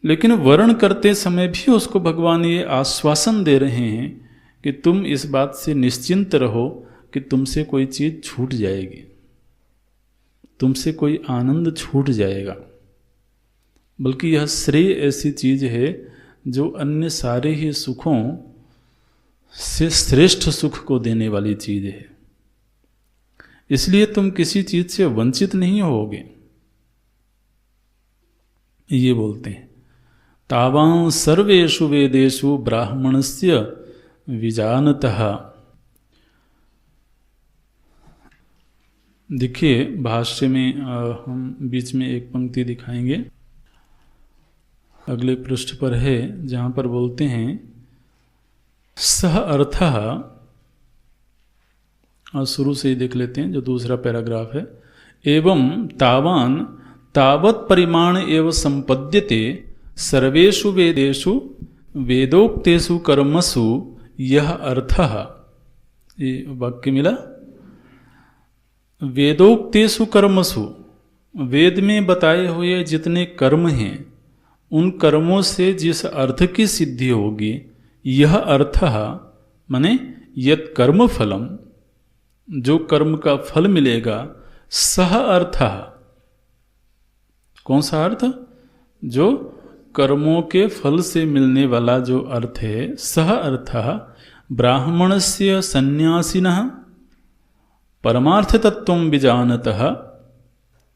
लेकिन वर्ण करते समय भी उसको भगवान ये आश्वासन दे रहे हैं कि तुम इस बात से निश्चिंत रहो कि तुमसे कोई चीज छूट जाएगी, तुमसे कोई आनंद छूट जाएगा। बल्कि यह श्रेय ऐसी चीज है जो अन्य सारे ही सुखों से श्रेष्ठ सुख को देने वाली चीज है। इसलिए तुम किसी चीज से वंचित नहीं होगे। ये बोलते हैं, तावां सर्वेषु वेदेषु ब्राह्मणस्य विजानतः। देखिए भाष्य में हम बीच में एक पंक्ति दिखाएंगे, अगले पृष्ठ पर है, जहां पर बोलते हैं सह अर्थः, और शुरू से ही देख लेते हैं जो दूसरा पैराग्राफ है। एवं तावान तावत परिमाण एव संपद्यते सर्वेषु वेदेषु वेदोक्तेषु कर्मसु यह अर्थः। ये वाक्य मिला, वेदोक्तेषु कर्मसु, वेद में बताए हुए जितने कर्म हैं उन कर्मों से जिस अर्थ की सिद्धि होगी, यह अर्थः माने यत् कर्म फलम, जो कर्म का फल मिलेगा, सह अर्थः, कौन सा अर्थ? जो कर्मों के फल से मिलने वाला जो अर्थ है, सह अर्थः ब्राह्मणस्य सन्यासिनः परमार्थ तत्वं विजानतः,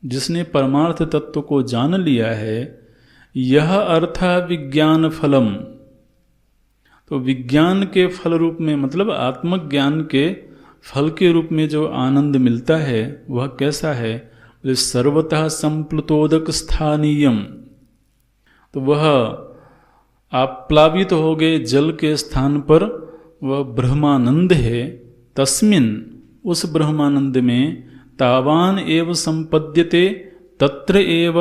जिसने परमार्थ तत्व को जान लिया है, यह अर्थ विज्ञान फलम, तो विज्ञान के फल रूप में, मतलब आत्मज्ञान के फल के रूप में जो आनंद मिलता है वह कैसा है? सर्वतः संप्लुतोदक स्थानीयम, तो वह आप प्लावित हो गए जल के स्थान पर, वह ब्रह्मानंद है। तस्मिन, उस ब्रह्मानंद में, तावान एव संपद्यते तत्र एव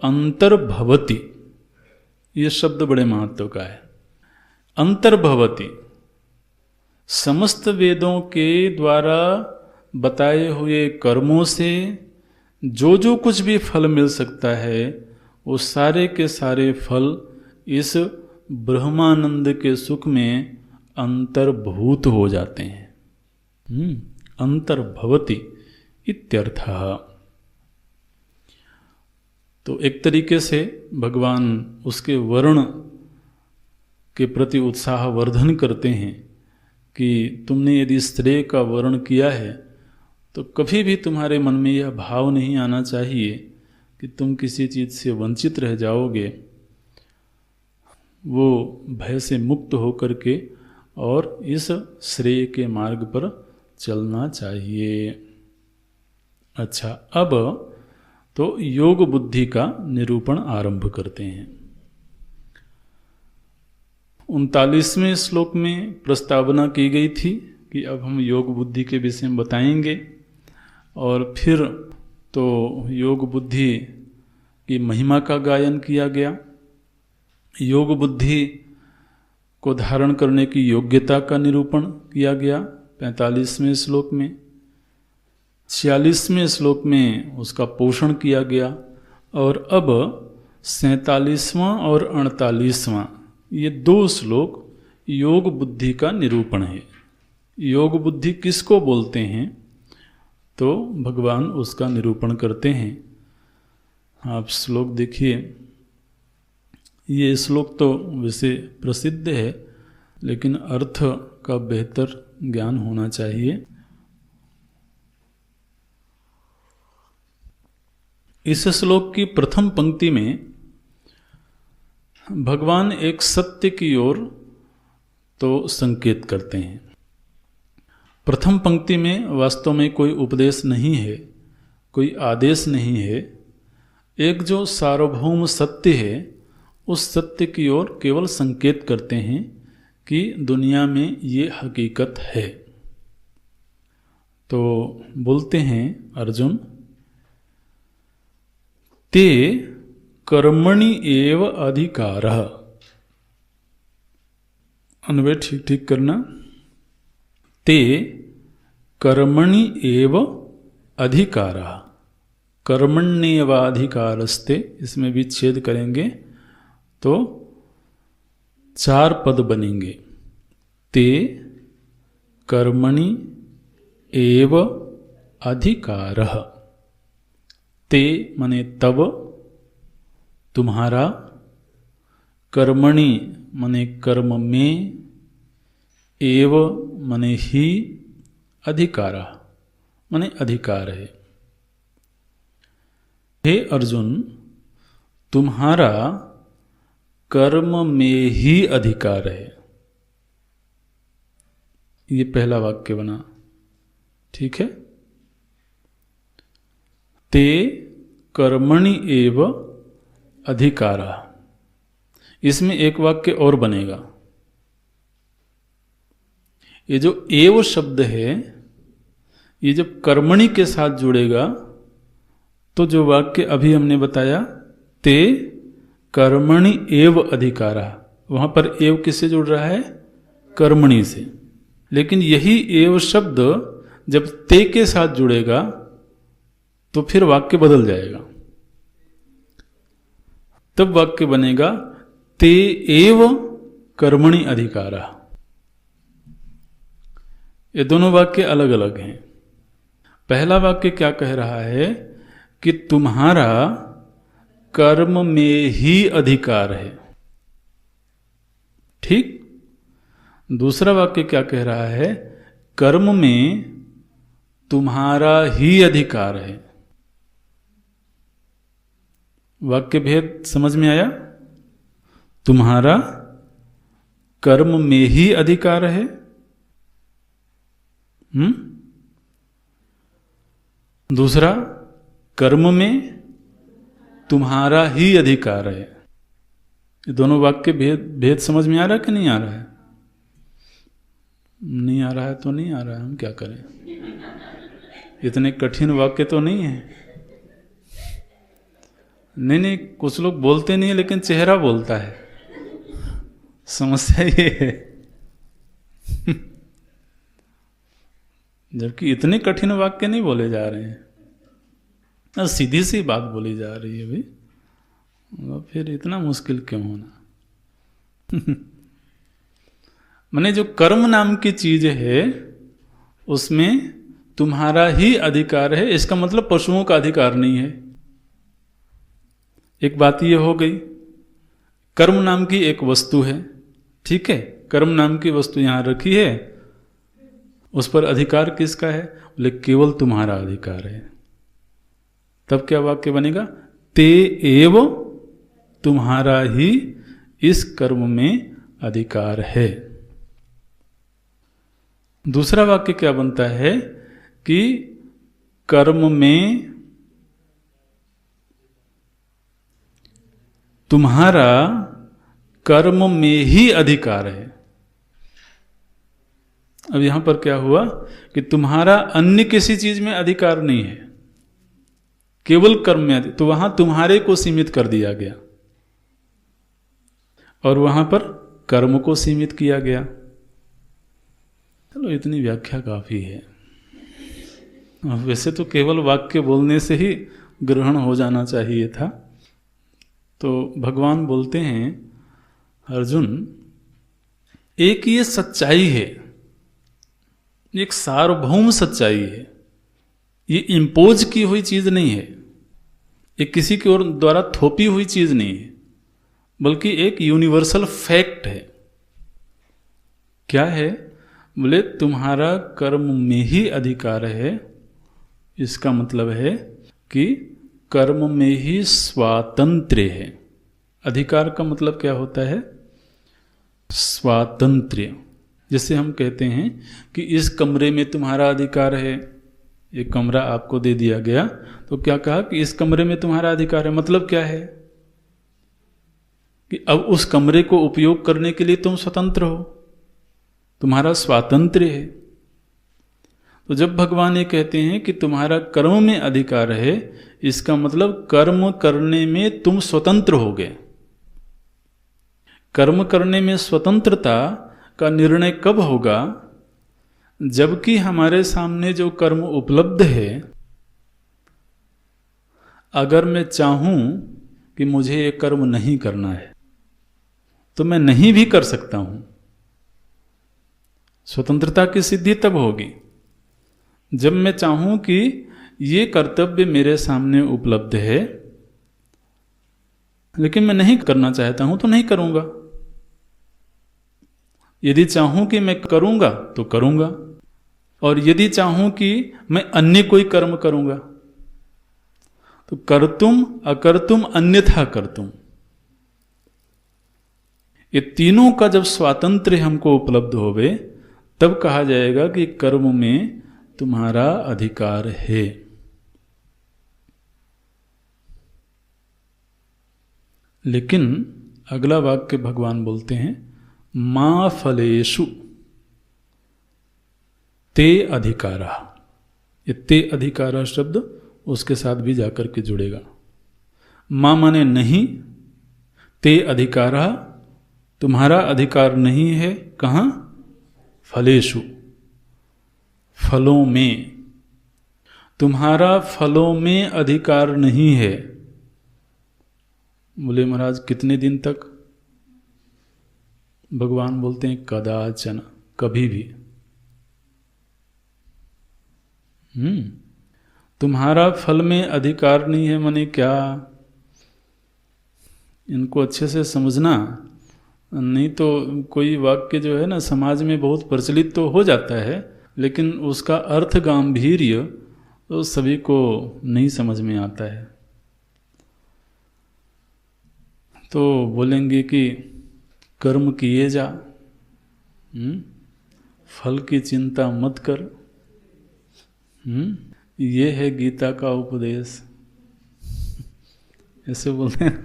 अंतर्भवति, ये शब्द बड़े महत्व का है। अंतर्भवति, समस्त वेदों के द्वारा बताए हुए कर्मों से जो जो कुछ भी फल मिल सकता है, वो सारे के सारे फल इस ब्रह्मानंद के सुख में अंतर्भूत हो जाते हैं। अंतर्भवति इत्यर्थः। तो एक तरीके से भगवान उसके वर्ण के प्रति उत्साह वर्धन करते हैं कि तुमने यदि श्रेय का वर्ण किया है तो कभी भी तुम्हारे मन में यह भाव नहीं आना चाहिए कि तुम किसी चीज़ से वंचित रह जाओगे। वो भय से मुक्त होकर के और इस श्रेय के मार्ग पर चलना चाहिए। अच्छा, अब तो योग बुद्धि का निरूपण आरंभ करते हैं। 39वें श्लोक में प्रस्तावना की गई थी कि अब हम योग बुद्धि के विषय में बताएंगे, और फिर तो योग बुद्धि की महिमा का गायन किया गया। योग बुद्धि को धारण करने की योग्यता का निरूपण किया गया 45वें श्लोक में। 46वें श्लोक में उसका पोषण किया गया, और अब 47वां और 48वां ये 2 श्लोक योग बुद्धि का निरूपण है। योग बुद्धि किसको बोलते हैं, तो भगवान उसका निरूपण करते हैं। आप श्लोक देखिए। ये श्लोक तो वैसे प्रसिद्ध है, लेकिन अर्थ का बेहतर ज्ञान होना चाहिए। इस श्लोक की प्रथम पंक्ति में भगवान एक सत्य की ओर तो संकेत करते हैं। प्रथम पंक्ति में वास्तव में कोई उपदेश नहीं है, कोई आदेश नहीं है। एक जो सार्वभौम सत्य है, उस सत्य की ओर केवल संकेत करते हैं कि दुनिया में ये हकीकत है। तो बोलते हैं अर्जुन, ते कर्मणि एव अधिकारः। अन्वय ठीक ठीक करना। ते कर्मणि एव अधिकारः। कर्मण्येवाधिकारस्ते, इसमें विच्छेद करेंगे तो 4 पद बनेंगे। ते कर्मणि एव अधिकारः। ते मने तब, तुम्हारा, कर्मणि मने कर्म में, एव मने ही, अधिकारः मने अधिकार है। हे अर्जुन, तुम्हारा कर्म में ही अधिकार है। ये पहला वाक्य बना, ठीक है। ते कर्मणि एव अधिकारः। इसमें एक वाक्य और बनेगा। ये जो एव शब्द है, ये जब कर्मणि के साथ जुड़ेगा तो जो वाक्य अभी हमने बताया, ते कर्मणि एव अधिकारः, वहां पर एव किससे जुड़ रहा है? कर्मणि से। लेकिन यही एव शब्द जब ते के साथ जुड़ेगा तो फिर वाक्य बदल जाएगा। तब वाक्य बनेगा ते एव कर्मणि अधिकारः। ये दोनों वाक्य अलग अलग हैं। पहला वाक्य क्या कह रहा है कि तुम्हारा कर्म में ही अधिकार है, ठीक। दूसरा वाक्य क्या कह रहा है? कर्म में तुम्हारा ही अधिकार है। वाक्य भेद समझ में आया? तुम्हारा कर्म में ही अधिकार है। दूसरा, कर्म में तुम्हारा ही अधिकार है। ये दोनों वाक्य भेद समझ में आ रहा है कि नहीं आ रहा है? नहीं आ रहा है तो नहीं आ रहा है, हम क्या करें। इतने कठिन वाक्य तो नहीं है। नहीं नहीं, कुछ लोग बोलते नहीं है लेकिन चेहरा बोलता है। समस्या ये है। जबकि इतने कठिन वाक्य नहीं बोले जा रहे हैं, और सीधी सी बात बोली जा रही है भाई, और फिर इतना मुश्किल क्यों होना। माने जो कर्म नाम की चीज है उसमें तुम्हारा ही अधिकार है, इसका मतलब पशुओं का अधिकार नहीं है। एक बात ये हो गई। कर्म नाम की एक वस्तु है, ठीक है, कर्म नाम की वस्तु यहां रखी है, उस पर अधिकार किसका है? बोले केवल तुम्हारा अधिकार है। तब क्या वाक्य बनेगा? ते एव, तुम्हारा ही इस कर्म में अधिकार है। दूसरा वाक्य क्या बनता है कि कर्म में तुम्हारा कर्म में ही अधिकार है। अब यहां पर क्या हुआ कि तुम्हारा अन्य किसी चीज में अधिकार नहीं है, केवल कर्म में, तो वहां तुम्हारे को सीमित कर दिया गया और वहां पर कर्म को सीमित किया गया। चलो इतनी व्याख्या काफी है। वैसे तो केवल वाक्य बोलने से ही ग्रहण हो जाना चाहिए था। तो भगवान बोलते हैं, अर्जुन, एक ये सच्चाई है, एक सार्वभौम सच्चाई है, ये इम्पोज की हुई चीज नहीं है, ये किसी की ओर द्वारा थोपी हुई चीज नहीं है, बल्कि एक यूनिवर्सल फैक्ट है। क्या है? बोले तुम्हारा कर्म में ही अधिकार है। इसका मतलब है कि कर्म में ही स्वातंत्र्य है। अधिकार का मतलब क्या होता है? स्वातंत्र्य। जैसे हम कहते हैं कि इस कमरे में तुम्हारा अधिकार है, एक कमरा आपको दे दिया गया, तो क्या कहा कि इस कमरे में तुम्हारा अधिकार है। मतलब क्या है कि अब उस कमरे को उपयोग करने के लिए तुम स्वतंत्र हो, तुम्हारा स्वातंत्र्य है। तो जब भगवान ये कहते हैं कि तुम्हारा कर्म में अधिकार है, इसका मतलब कर्म करने में तुम स्वतंत्र हो गए। कर्म करने में स्वतंत्रता का निर्णय कब होगा? जबकि हमारे सामने जो कर्म उपलब्ध है, अगर मैं चाहूं कि मुझे ये कर्म नहीं करना है तो मैं नहीं भी कर सकता हूं। स्वतंत्रता की सिद्धि तब होगी जब मैं चाहूं कि ये कर्तव्य मेरे सामने उपलब्ध है, लेकिन मैं नहीं करना चाहता हूं तो नहीं करूंगा। यदि चाहूं कि मैं करूंगा तो करूंगा, और यदि चाहूं कि मैं अन्य कोई कर्म करूंगा, तो कर्तुम अकर्तुम अन्यथा कर्तुम, ये तीनों का जब स्वातंत्र्य हमको उपलब्ध होवे, तब कहा जाएगा कि कर्म में तुम्हारा अधिकार है। लेकिन अगला वाक्य भगवान बोलते हैं, मा फलेषु ते अधिकारा। ये ते अधिकारा शब्द उसके साथ भी जाकर के जुड़ेगा। मां माने नहीं, ते अधिकारा, तुम्हारा अधिकार नहीं है। कहां? फलेषु, फलों में। तुम्हारा फलों में अधिकार नहीं है। बोले महाराज कितने दिन तक? भगवान बोलते हैं कदाचन, कभी भी। तुम्हारा फल में अधिकार नहीं है माने क्या? इनको अच्छे से समझना, नहीं तो कोई वाक्य जो है ना समाज में बहुत प्रचलित तो हो जाता है, लेकिन उसका अर्थ गांभीर्य तो सभी को नहीं समझ में आता है। तो बोलेंगे कि कर्म किए जा, फल की चिंता मत कर। ये है गीता का उपदेश, ऐसे बोलते हैं।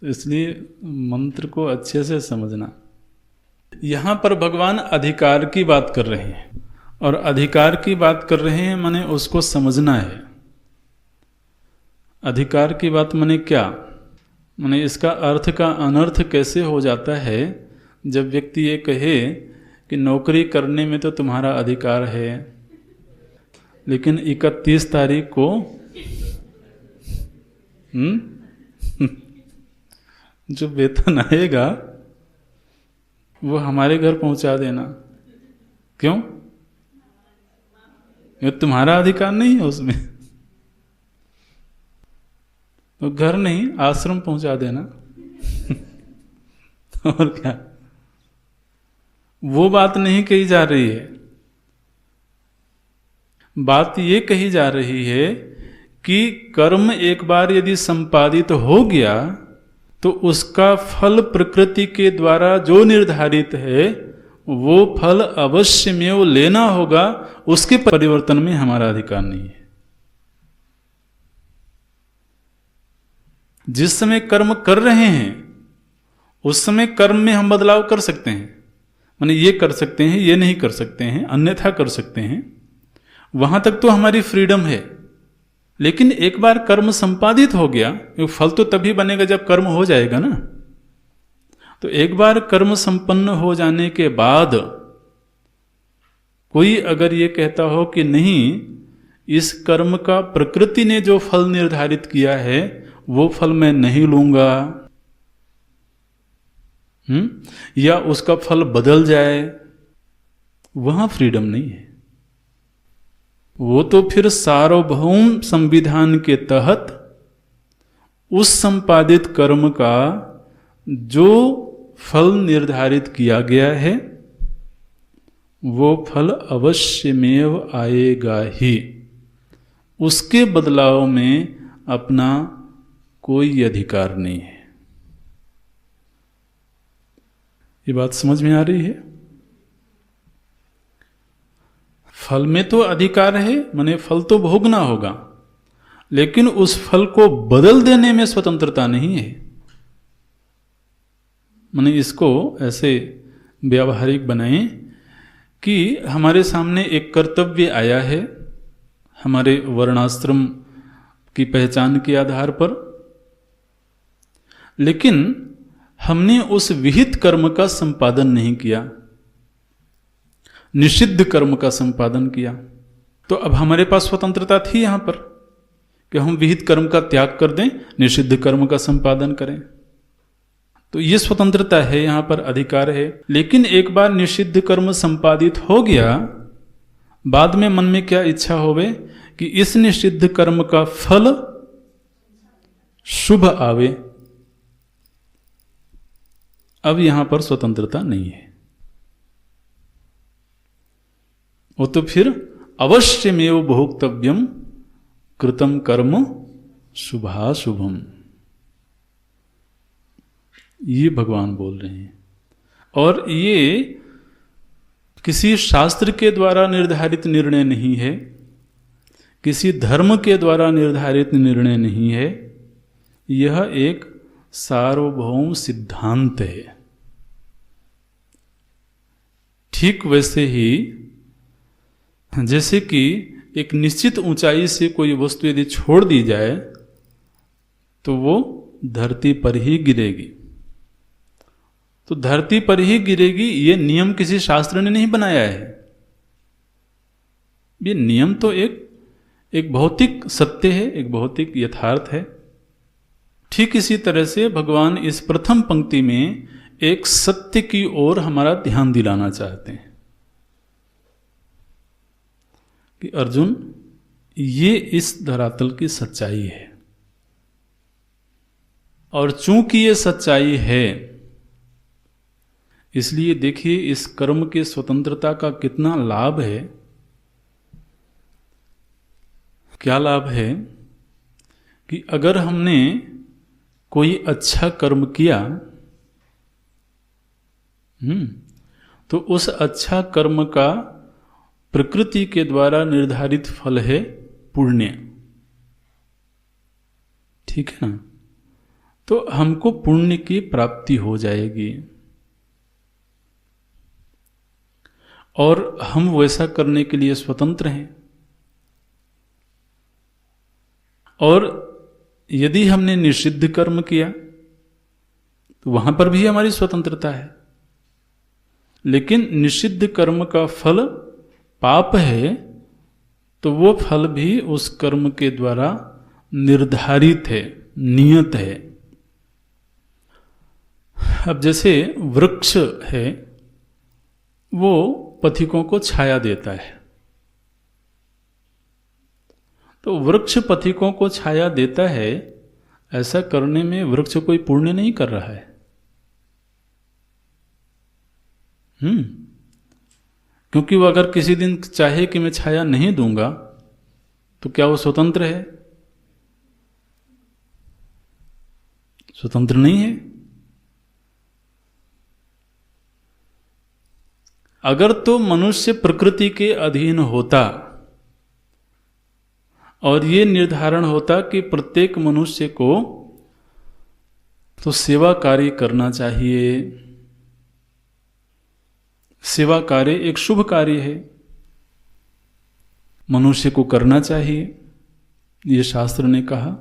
तो इसलिए मंत्र को अच्छे से समझना। यहां पर भगवान अधिकार की बात कर रहे हैं, और अधिकार की बात कर रहे हैं माने उसको समझना है। अधिकार की बात माने क्या? माने इसका अर्थ का अनर्थ कैसे हो जाता है जब व्यक्ति ये कहे कि नौकरी करने में तो तुम्हारा अधिकार है, लेकिन 31 तारीख को जो वेतन आएगा वो हमारे घर पहुंचा देना। क्यों? ये तुम्हारा अधिकार नहीं है उसमें। तो घर नहीं, आश्रम पहुंचा देना। और क्या? वो बात नहीं कही जा रही है। बात ये कही जा रही है कि कर्म एक बार यदि संपादित हो गया तो उसका फल प्रकृति के द्वारा जो निर्धारित है वो फल अवश्य में वो लेना होगा, उसके परिवर्तन में हमारा अधिकार नहीं है। जिस समय कर्म कर रहे हैं उस समय कर्म में हम बदलाव कर सकते हैं, माने ये कर सकते हैं, ये नहीं कर सकते हैं, अन्यथा कर सकते हैं, वहां तक तो हमारी फ्रीडम है। लेकिन एक बार कर्म संपादित हो गया, फल तो तभी बनेगा जब कर्म हो जाएगा ना। तो एक बार कर्म संपन्न हो जाने के बाद कोई अगर ये कहता हो कि नहीं, इस कर्म का प्रकृति ने जो फल निर्धारित किया है वो फल मैं नहीं लूंगा, या उसका फल बदल जाए, वहां फ्रीडम नहीं है। वो तो फिर सार्वभौम संविधान के तहत उस संपादित कर्म का जो फल निर्धारित किया गया है वो फल अवश्यमेव आएगा ही, उसके बदलाव में अपना कोई अधिकार नहीं है। ये बात समझ में आ रही है? फल में तो अधिकार है, माने फल तो भोगना होगा, लेकिन उस फल को बदल देने में स्वतंत्रता नहीं है। माने इसको ऐसे व्यावहारिक बनाएं कि हमारे सामने एक कर्तव्य आया है हमारे वर्णाश्रम की पहचान के आधार पर, लेकिन हमने उस विहित कर्म का संपादन नहीं किया, निषिद्ध कर्म का संपादन किया। तो अब हमारे पास स्वतंत्रता थी यहां पर कि हम विहित कर्म का त्याग कर दें, निषिद्ध कर्म का संपादन करें। तो ये स्वतंत्रता है, यहां पर अधिकार है। लेकिन एक बार निषिद्ध कर्म संपादित हो गया, बाद में मन में क्या इच्छा होवे कि इस निषिद्ध कर्म का फल शुभ आवे, अब यहां पर स्वतंत्रता नहीं है। वो तो फिर अवश्यमेव भोक्तव्यम कृतम कर्म शुभाशुभम, ये भगवान बोल रहे हैं। और ये किसी शास्त्र के द्वारा निर्धारित निर्णय नहीं है, किसी धर्म के द्वारा निर्धारित निर्णय नहीं है, यह एक सार्वभौम सिद्धांत है। ठीक वैसे ही जैसे कि एक निश्चित ऊंचाई से कोई वस्तु यदि छोड़ दी जाए तो वो धरती पर ही गिरेगी, तो धरती पर ही गिरेगी, ये नियम किसी शास्त्र ने नहीं बनाया है। ये नियम तो एक भौतिक सत्य है, एक भौतिक यथार्थ है। ठीक इसी तरह से भगवान इस प्रथम पंक्ति में एक सत्य की ओर हमारा ध्यान दिलाना चाहते हैं कि अर्जुन, ये इस धरातल की सच्चाई है, और चूंकि ये सच्चाई है इसलिए देखिए इस कर्म के स्वतंत्रता का कितना लाभ है। क्या लाभ है कि अगर हमने कोई अच्छा कर्म किया तो उस अच्छा कर्म का प्रकृति के द्वारा निर्धारित फल है पुण्य, ठीक है ना। तो हमको पुण्य की प्राप्ति हो जाएगी और हम वैसा करने के लिए स्वतंत्र हैं। और यदि हमने निषिद्ध कर्म किया तो वहां पर भी हमारी स्वतंत्रता है, लेकिन निषिद्ध कर्म का फल पाप है तो वो फल भी उस कर्म के द्वारा निर्धारित है, नियत है। अब जैसे वृक्ष है, वो पथिकों को छाया देता है, तो वृक्ष पथिकों को छाया देता है, ऐसा करने में वृक्ष कोई पुण्य नहीं कर रहा है। क्योंकि वो अगर किसी दिन चाहे कि मैं छाया नहीं दूंगा तो क्या वो स्वतंत्र है? स्वतंत्र नहीं है। अगर तो मनुष्य प्रकृति के अधीन होता और ये निर्धारण होता कि प्रत्येक मनुष्य को तो सेवा कार्य करना चाहिए, सेवा कार्य एक शुभ कार्य है, मनुष्य को करना चाहिए, ये शास्त्र ने कहा।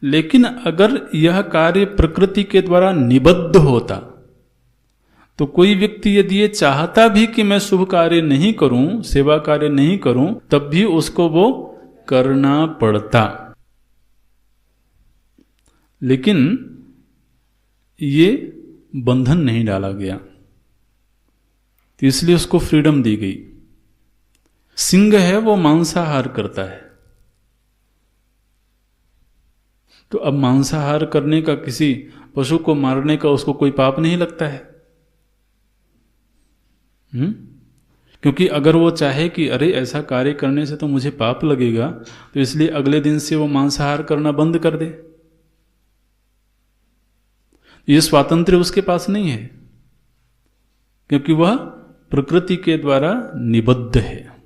लेकिन अगर यह कार्य प्रकृति के द्वारा निबद्ध होता तो कोई व्यक्ति यदि ये चाहता भी कि मैं शुभ कार्य नहीं करूं, सेवा कार्य नहीं करूं, तब भी उसको वो करना पड़ता। लेकिन ये बंधन नहीं डाला गया, तो इसलिए उसको फ्रीडम दी गई। सिंह है वो मांसाहार करता है, तो अब मांसाहार करने का, किसी पशु को मारने का उसको कोई पाप नहीं लगता है। क्योंकि अगर वो चाहे कि अरे ऐसा कार्य करने से तो मुझे पाप लगेगा, तो इसलिए अगले दिन से वो मांसाहार करना बंद कर दे। ये स्वातंत्र्य उसके पास नहीं है, क्योंकि वह प्रकृति के द्वारा निबद्ध है।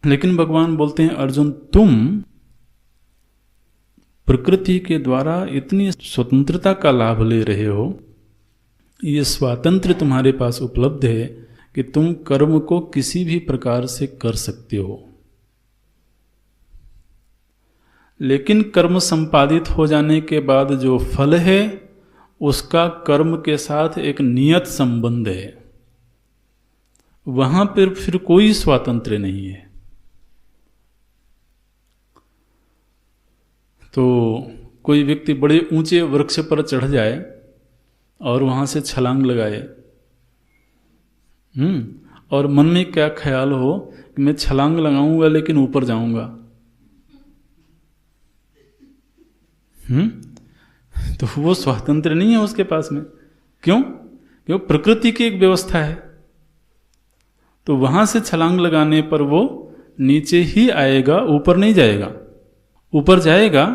लेकिन भगवान बोलते हैं, अर्जुन तुम प्रकृति के द्वारा इतनी स्वतंत्रता का लाभ ले रहे हो, ये स्वातंत्र्य तुम्हारे पास उपलब्ध है कि तुम कर्म को किसी भी प्रकार से कर सकते हो। लेकिन कर्म संपादित हो जाने के बाद जो फल है उसका कर्म के साथ एक नियत संबंध है, वहां पर फिर कोई स्वातंत्र्य नहीं है। तो कोई व्यक्ति बड़े ऊंचे वृक्ष पर चढ़ जाए और वहां से छलांग लगाए, और मन में क्या ख्याल हो कि मैं छलांग लगाऊंगा लेकिन ऊपर जाऊंगा, तो वो स्वातंत्र्य नहीं है उसके पास में। क्यों? क्योंकि प्रकृति की एक व्यवस्था है, तो वहां से छलांग लगाने पर वो नीचे ही आएगा, ऊपर नहीं जाएगा। ऊपर जाएगा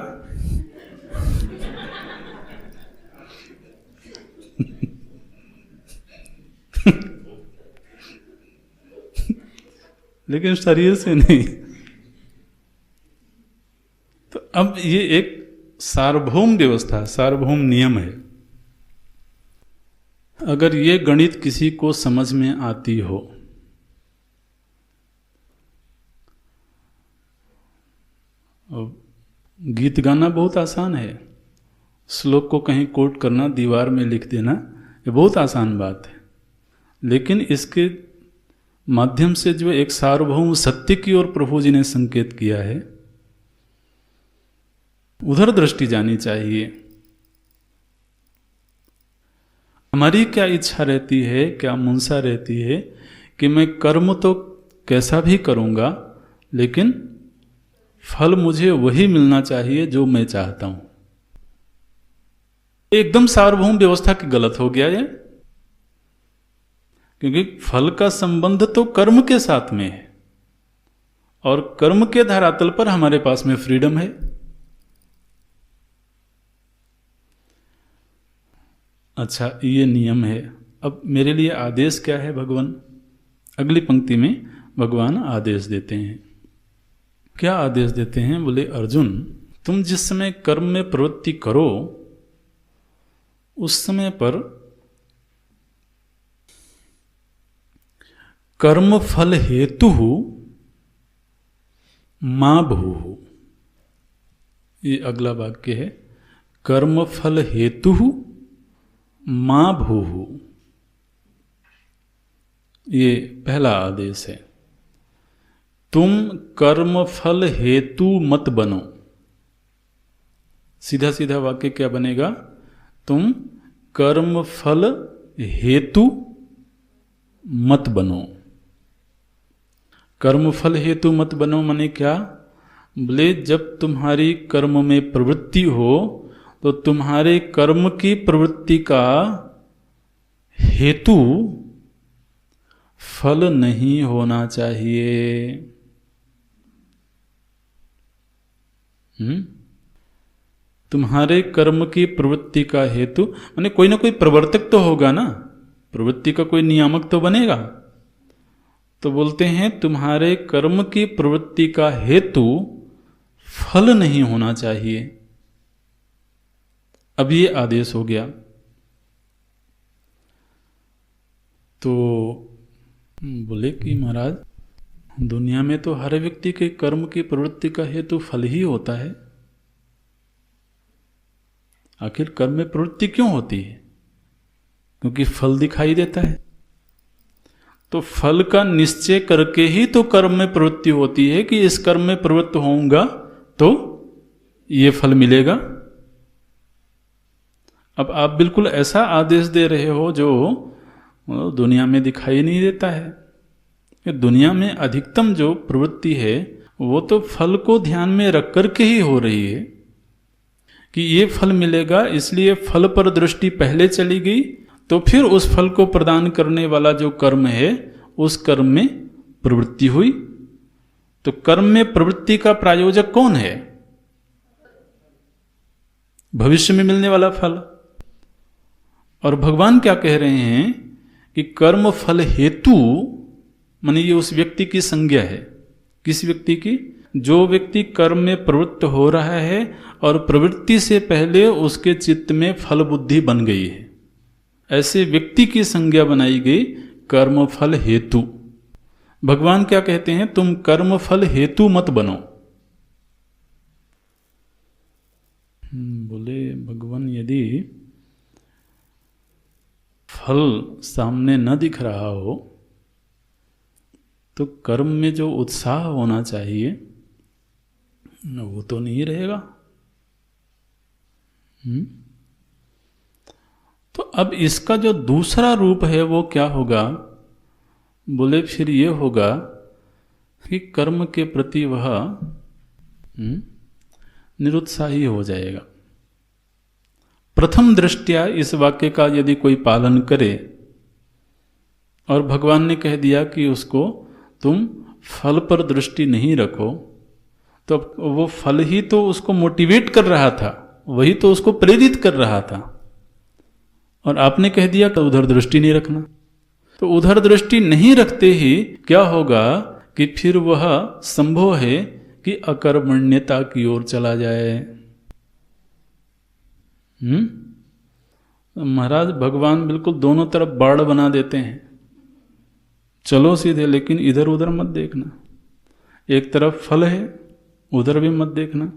लेकिन शरीर से नहीं। तो अब ये एक सार्वभौम व्यवस्था, सार्वभौम नियम है। अगर ये गणित किसी को समझ में आती हो, गीत गाना बहुत आसान है, श्लोक को कहीं कोट करना, दीवार में लिख देना, ये बहुत आसान बात है। लेकिन इसके माध्यम से जो एक सार्वभौम सत्य की ओर प्रभु जी ने संकेत किया है, उधर दृष्टि जानी चाहिए। हमारी क्या इच्छा रहती है, क्या मनसा रहती है कि मैं कर्म तो कैसा भी करूंगा, लेकिन फल मुझे वही मिलना चाहिए जो मैं चाहता हूं। एकदम सार्वभौम व्यवस्था की गलत हो गया ये, क्योंकि फल का संबंध तो कर्म के साथ में है और कर्म के धरातल पर हमारे पास में फ्रीडम है। अच्छा, ये नियम है। अब मेरे लिए आदेश क्या है भगवान? अगली पंक्ति में भगवान आदेश देते हैं। क्या आदेश देते हैं? बोले, अर्जुन तुम जिस समय कर्म में प्रवृत्ति करो उस समय पर कर्म फल हेतु मां भू, ये अगला वाक्य है, कर्म फल हेतु मा भूहु। ये पहला आदेश है, तुम कर्म फल हेतु मत बनो। सीधा सीधा वाक्य क्या बनेगा, तुम कर्म फल हेतु मत बनो। कर्म फल हेतु मत बनो माने क्या, बोले जब तुम्हारी कर्म में प्रवृत्ति हो तो तुम्हारे कर्म की प्रवृत्ति का हेतु फल नहीं होना चाहिए। तुम्हारे कर्म की प्रवृत्ति का हेतु माने कोई ना कोई प्रवर्तक तो होगा ना, प्रवृत्ति का कोई नियामक तो बनेगा। तो बोलते हैं तुम्हारे कर्म की प्रवृत्ति का हेतु फल नहीं होना चाहिए। अब ये आदेश हो गया। तो बोले कि महाराज, दुनिया में तो हर व्यक्ति के कर्म की प्रवृत्ति का हेतु फल ही होता है। आखिर कर्म में प्रवृत्ति क्यों होती है? क्योंकि फल दिखाई देता है। तो फल का निश्चय करके ही तो कर्म में प्रवृत्ति होती है कि इस कर्म में प्रवृत्त होऊंगा तो ये फल मिलेगा। अब आप बिल्कुल ऐसा आदेश दे रहे हो जो दुनिया में दिखाई नहीं देता है। कि दुनिया में अधिकतम जो प्रवृत्ति है वो तो फल को ध्यान में रख करके ही हो रही है कि ये फल मिलेगा, इसलिए फल पर दृष्टि पहले चली गई, तो फिर उस फल को प्रदान करने वाला जो कर्म है उस कर्म में प्रवृत्ति हुई। तो कर्म में प्रवृत्ति का प्रायोजक कौन है? भविष्य में मिलने वाला फल। और भगवान क्या कह रहे हैं कि कर्म फल हेतु माने ये उस व्यक्ति की संज्ञा है। किस व्यक्ति की? जो व्यक्ति कर्म में प्रवृत्त हो रहा है और प्रवृत्ति से पहले उसके चित्त में फल बुद्धि बन गई है, ऐसे व्यक्ति की संज्ञा बनाई गई कर्म फल हेतु। भगवान क्या कहते हैं, तुम कर्म फल हेतु मत बनो। बोले भगवान, यदि फल सामने न दिख रहा हो तो कर्म में जो उत्साह होना चाहिए वो तो नहीं रहेगा। तो अब इसका जो दूसरा रूप है वो क्या होगा? बोले फिर ये होगा कि कर्म के प्रति वह निरुत्साही हो जाएगा। प्रथम दृष्टया इस वाक्य का यदि कोई पालन करे और भगवान ने कह दिया कि उसको तुम फल पर दृष्टि नहीं रखो, तो वो फल ही तो उसको मोटिवेट कर रहा था, वही तो उसको प्रेरित कर रहा था, और आपने कह दिया कि उधर दृष्टि नहीं रखना। तो उधर दृष्टि नहीं रखते ही क्या होगा कि फिर वह संभव है कि अकर्मण्यता की ओर चला जाए। महाराज भगवान बिल्कुल दोनों तरफ बाड़ बना देते हैं, चलो सीधे, लेकिन इधर उधर मत देखना। एक तरफ फल है उधर भी मत देखना।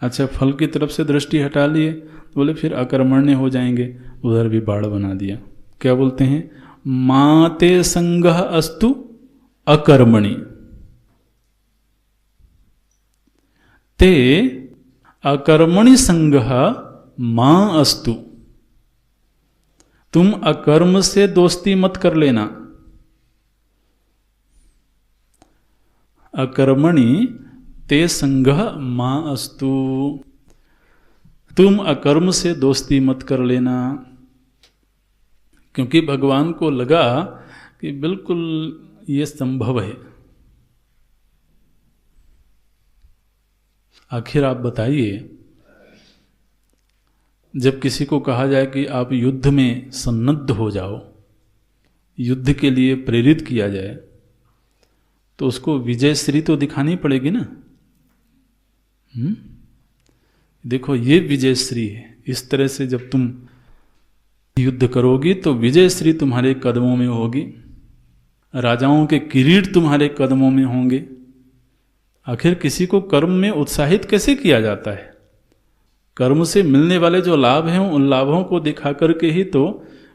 अच्छा, फल की तरफ से दृष्टि हटा लिए तो बोले फिर अकर्मण्य हो जाएंगे, उधर भी बाड़ बना दिया। क्या बोलते हैं? माते संगः अस्तु अकर्मणि ते अकर्मणि संगः मां अस्तु। तुम अकर्म से दोस्ती मत कर लेना। अकर्मणि ते संगः मां अस्तु, तुम अकर्म से दोस्ती मत कर लेना। क्योंकि भगवान को लगा कि बिल्कुल ये संभव है। आखिर आप बताइए, जब किसी को कहा जाए कि आप युद्ध में सन्नद्ध हो जाओ, युद्ध के लिए प्रेरित किया जाए, तो उसको विजयश्री तो दिखानी पड़ेगी ना। देखो ये विजयश्री है। इस तरह से जब तुम युद्ध करोगी तो विजयश्री तुम्हारे कदमों में होगी, राजाओं के किरीट तुम्हारे कदमों में होंगे। आखिर किसी को कर्म में उत्साहित कैसे किया जाता है? कर्म से मिलने वाले जो लाभ हैं उन लाभों को दिखा करके ही तो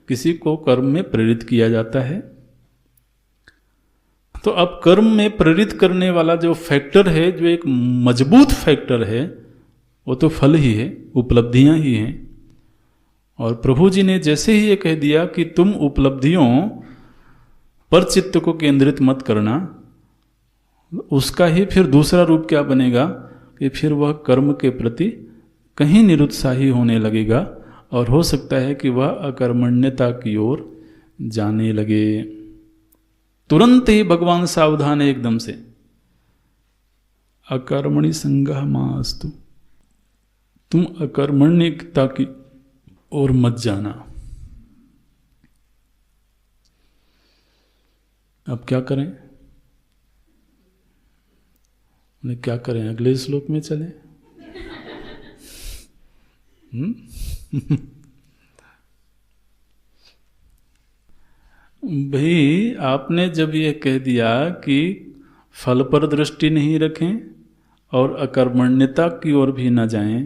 किसी को कर्म में प्रेरित किया जाता है। तो अब कर्म में प्रेरित करने वाला जो फैक्टर है, जो एक मजबूत फैक्टर है, वो तो फल ही है, उपलब्धियां ही हैं। और प्रभु जी ने जैसे ही ये कह दिया कि तुम उपलब्धियों पर चित्त को केंद्रित मत करना, उसका ही फिर दूसरा रूप क्या बनेगा कि फिर वह कर्म के प्रति कहीं निरुत्साही होने लगेगा और हो सकता है कि वह अकर्मण्यता की ओर जाने लगे। तुरंत ही भगवान सावधान है एकदम से, अकर्मणि संगः मास्तु, तुम अकर्मण्यता की ओर मत जाना। अब क्या करें? क्या करें? अगले श्लोक में चलें? भाई आपने जब ये कह दिया कि फल पर दृष्टि नहीं रखें और अकर्मण्यता की ओर भी न जाएं,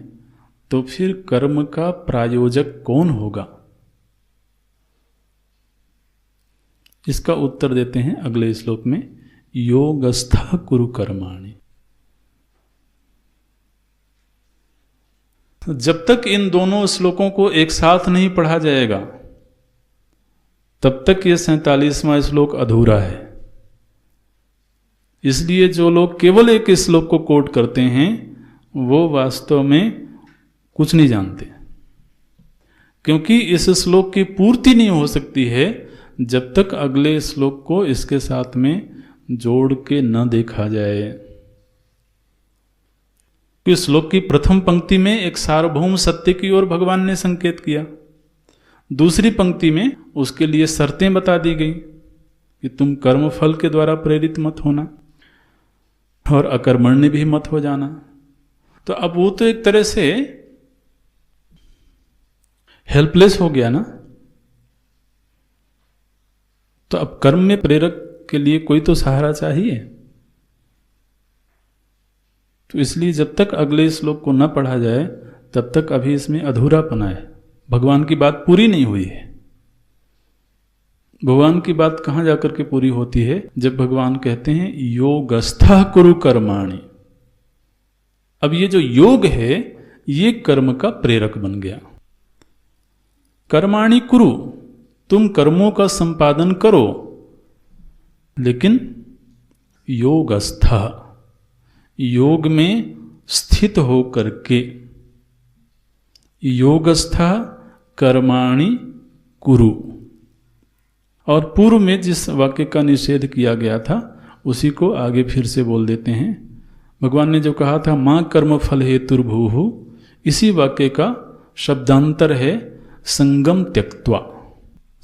तो फिर कर्म का प्रायोजक कौन होगा? इसका उत्तर देते हैं अगले श्लोक में, योगस्थः कुरु कर्माणि। तो जब तक इन दोनों श्लोकों को एक साथ नहीं पढ़ा जाएगा तब तक ये 47वां श्लोक अधूरा है। इसलिए जो लोग केवल एक श्लोक को कोट करते हैं वो वास्तव में कुछ नहीं जानते, क्योंकि इस श्लोक की पूर्ति नहीं हो सकती है जब तक अगले श्लोक को इसके साथ में जोड़ के न देखा जाए। इस श्लोक की प्रथम पंक्ति में एक सार्वभौम सत्य की ओर भगवान ने संकेत किया, दूसरी पंक्ति में उसके लिए शर्तें बता दी गई कि तुम कर्म फल के द्वारा प्रेरित मत होना और अकर्मण्य भी मत हो जाना। तो अब वो तो एक तरह से हेल्पलेस हो गया ना। तो अब कर्म में प्रेरक के लिए कोई तो सहारा चाहिए। तो इसलिए जब तक अगले श्लोक को न पढ़ा जाए तब तक अभी इसमें अधूरापना है, भगवान की बात पूरी नहीं हुई है। भगवान की बात कहां जाकर के पूरी होती है? जब भगवान कहते हैं योगस्थः कुरु कर्माणि। अब ये जो योग है ये कर्म का प्रेरक बन गया। कर्माणि कुरु, तुम कर्मों का संपादन करो, लेकिन योगस्थः, योग में स्थित होकर के, योगस्थः कर्माणि कुरु। और पूर्व में जिस वाक्य का निषेध किया गया था उसी को आगे फिर से बोल देते हैं। भगवान ने जो कहा था मां कर्म फल हेतुर्भूः, इसी वाक्य का शब्दांतर है संगम त्यक्त्वा।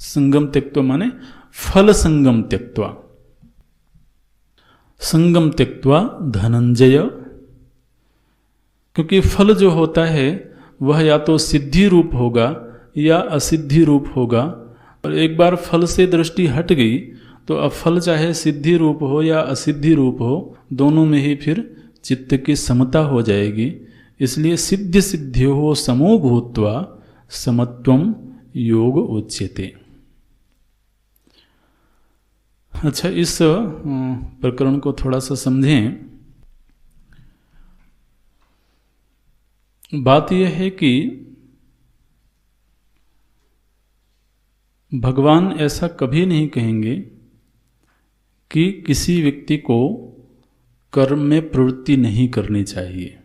संगम त्यक्त्वा माने फल संगम त्यक्त्वा। संगम त्यक्त्वा धनंजय, क्योंकि फल जो होता है वह या तो सिद्धि रूप होगा या असिद्धि रूप होगा, और एक बार फल से दृष्टि हट गई तो अब फल चाहे सिद्धि रूप हो या असिद्धि रूप हो, दोनों में ही फिर चित्त की समता हो जाएगी। इसलिए सिद्ध सिद्ध्यो समो भूत्वा समत्वम योग उच्यते। अच्छा, इस प्रकरण को थोड़ा सा समझें। बात यह है कि भगवान ऐसा कभी नहीं कहेंगे कि किसी व्यक्ति को कर्म में प्रवृत्ति नहीं करनी चाहिए,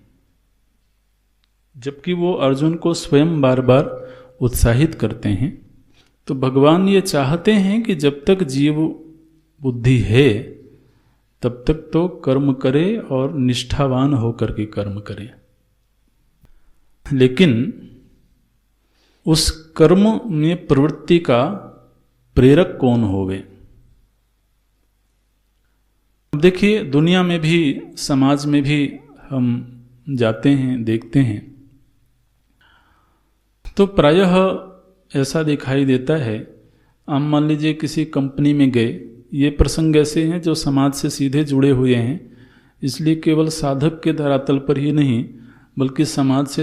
जबकि वो अर्जुन को स्वयं बार बार उत्साहित करते हैं। तो भगवान ये चाहते हैं कि जब तक जीव बुद्धि है तब तक तो कर्म करे और निष्ठावान होकर के कर्म करे, लेकिन उस कर्म में प्रवृत्ति का प्रेरक कौन होवे। देखिए, दुनिया में भी समाज में भी हम जाते हैं, देखते हैं, तो प्रायः ऐसा दिखाई देता है। आप मान लीजिए किसी कंपनी में गए, ये प्रसंग ऐसे हैं जो समाज से सीधे जुड़े हुए हैं, इसलिए केवल साधक के धरातल पर ही नहीं बल्कि समाज से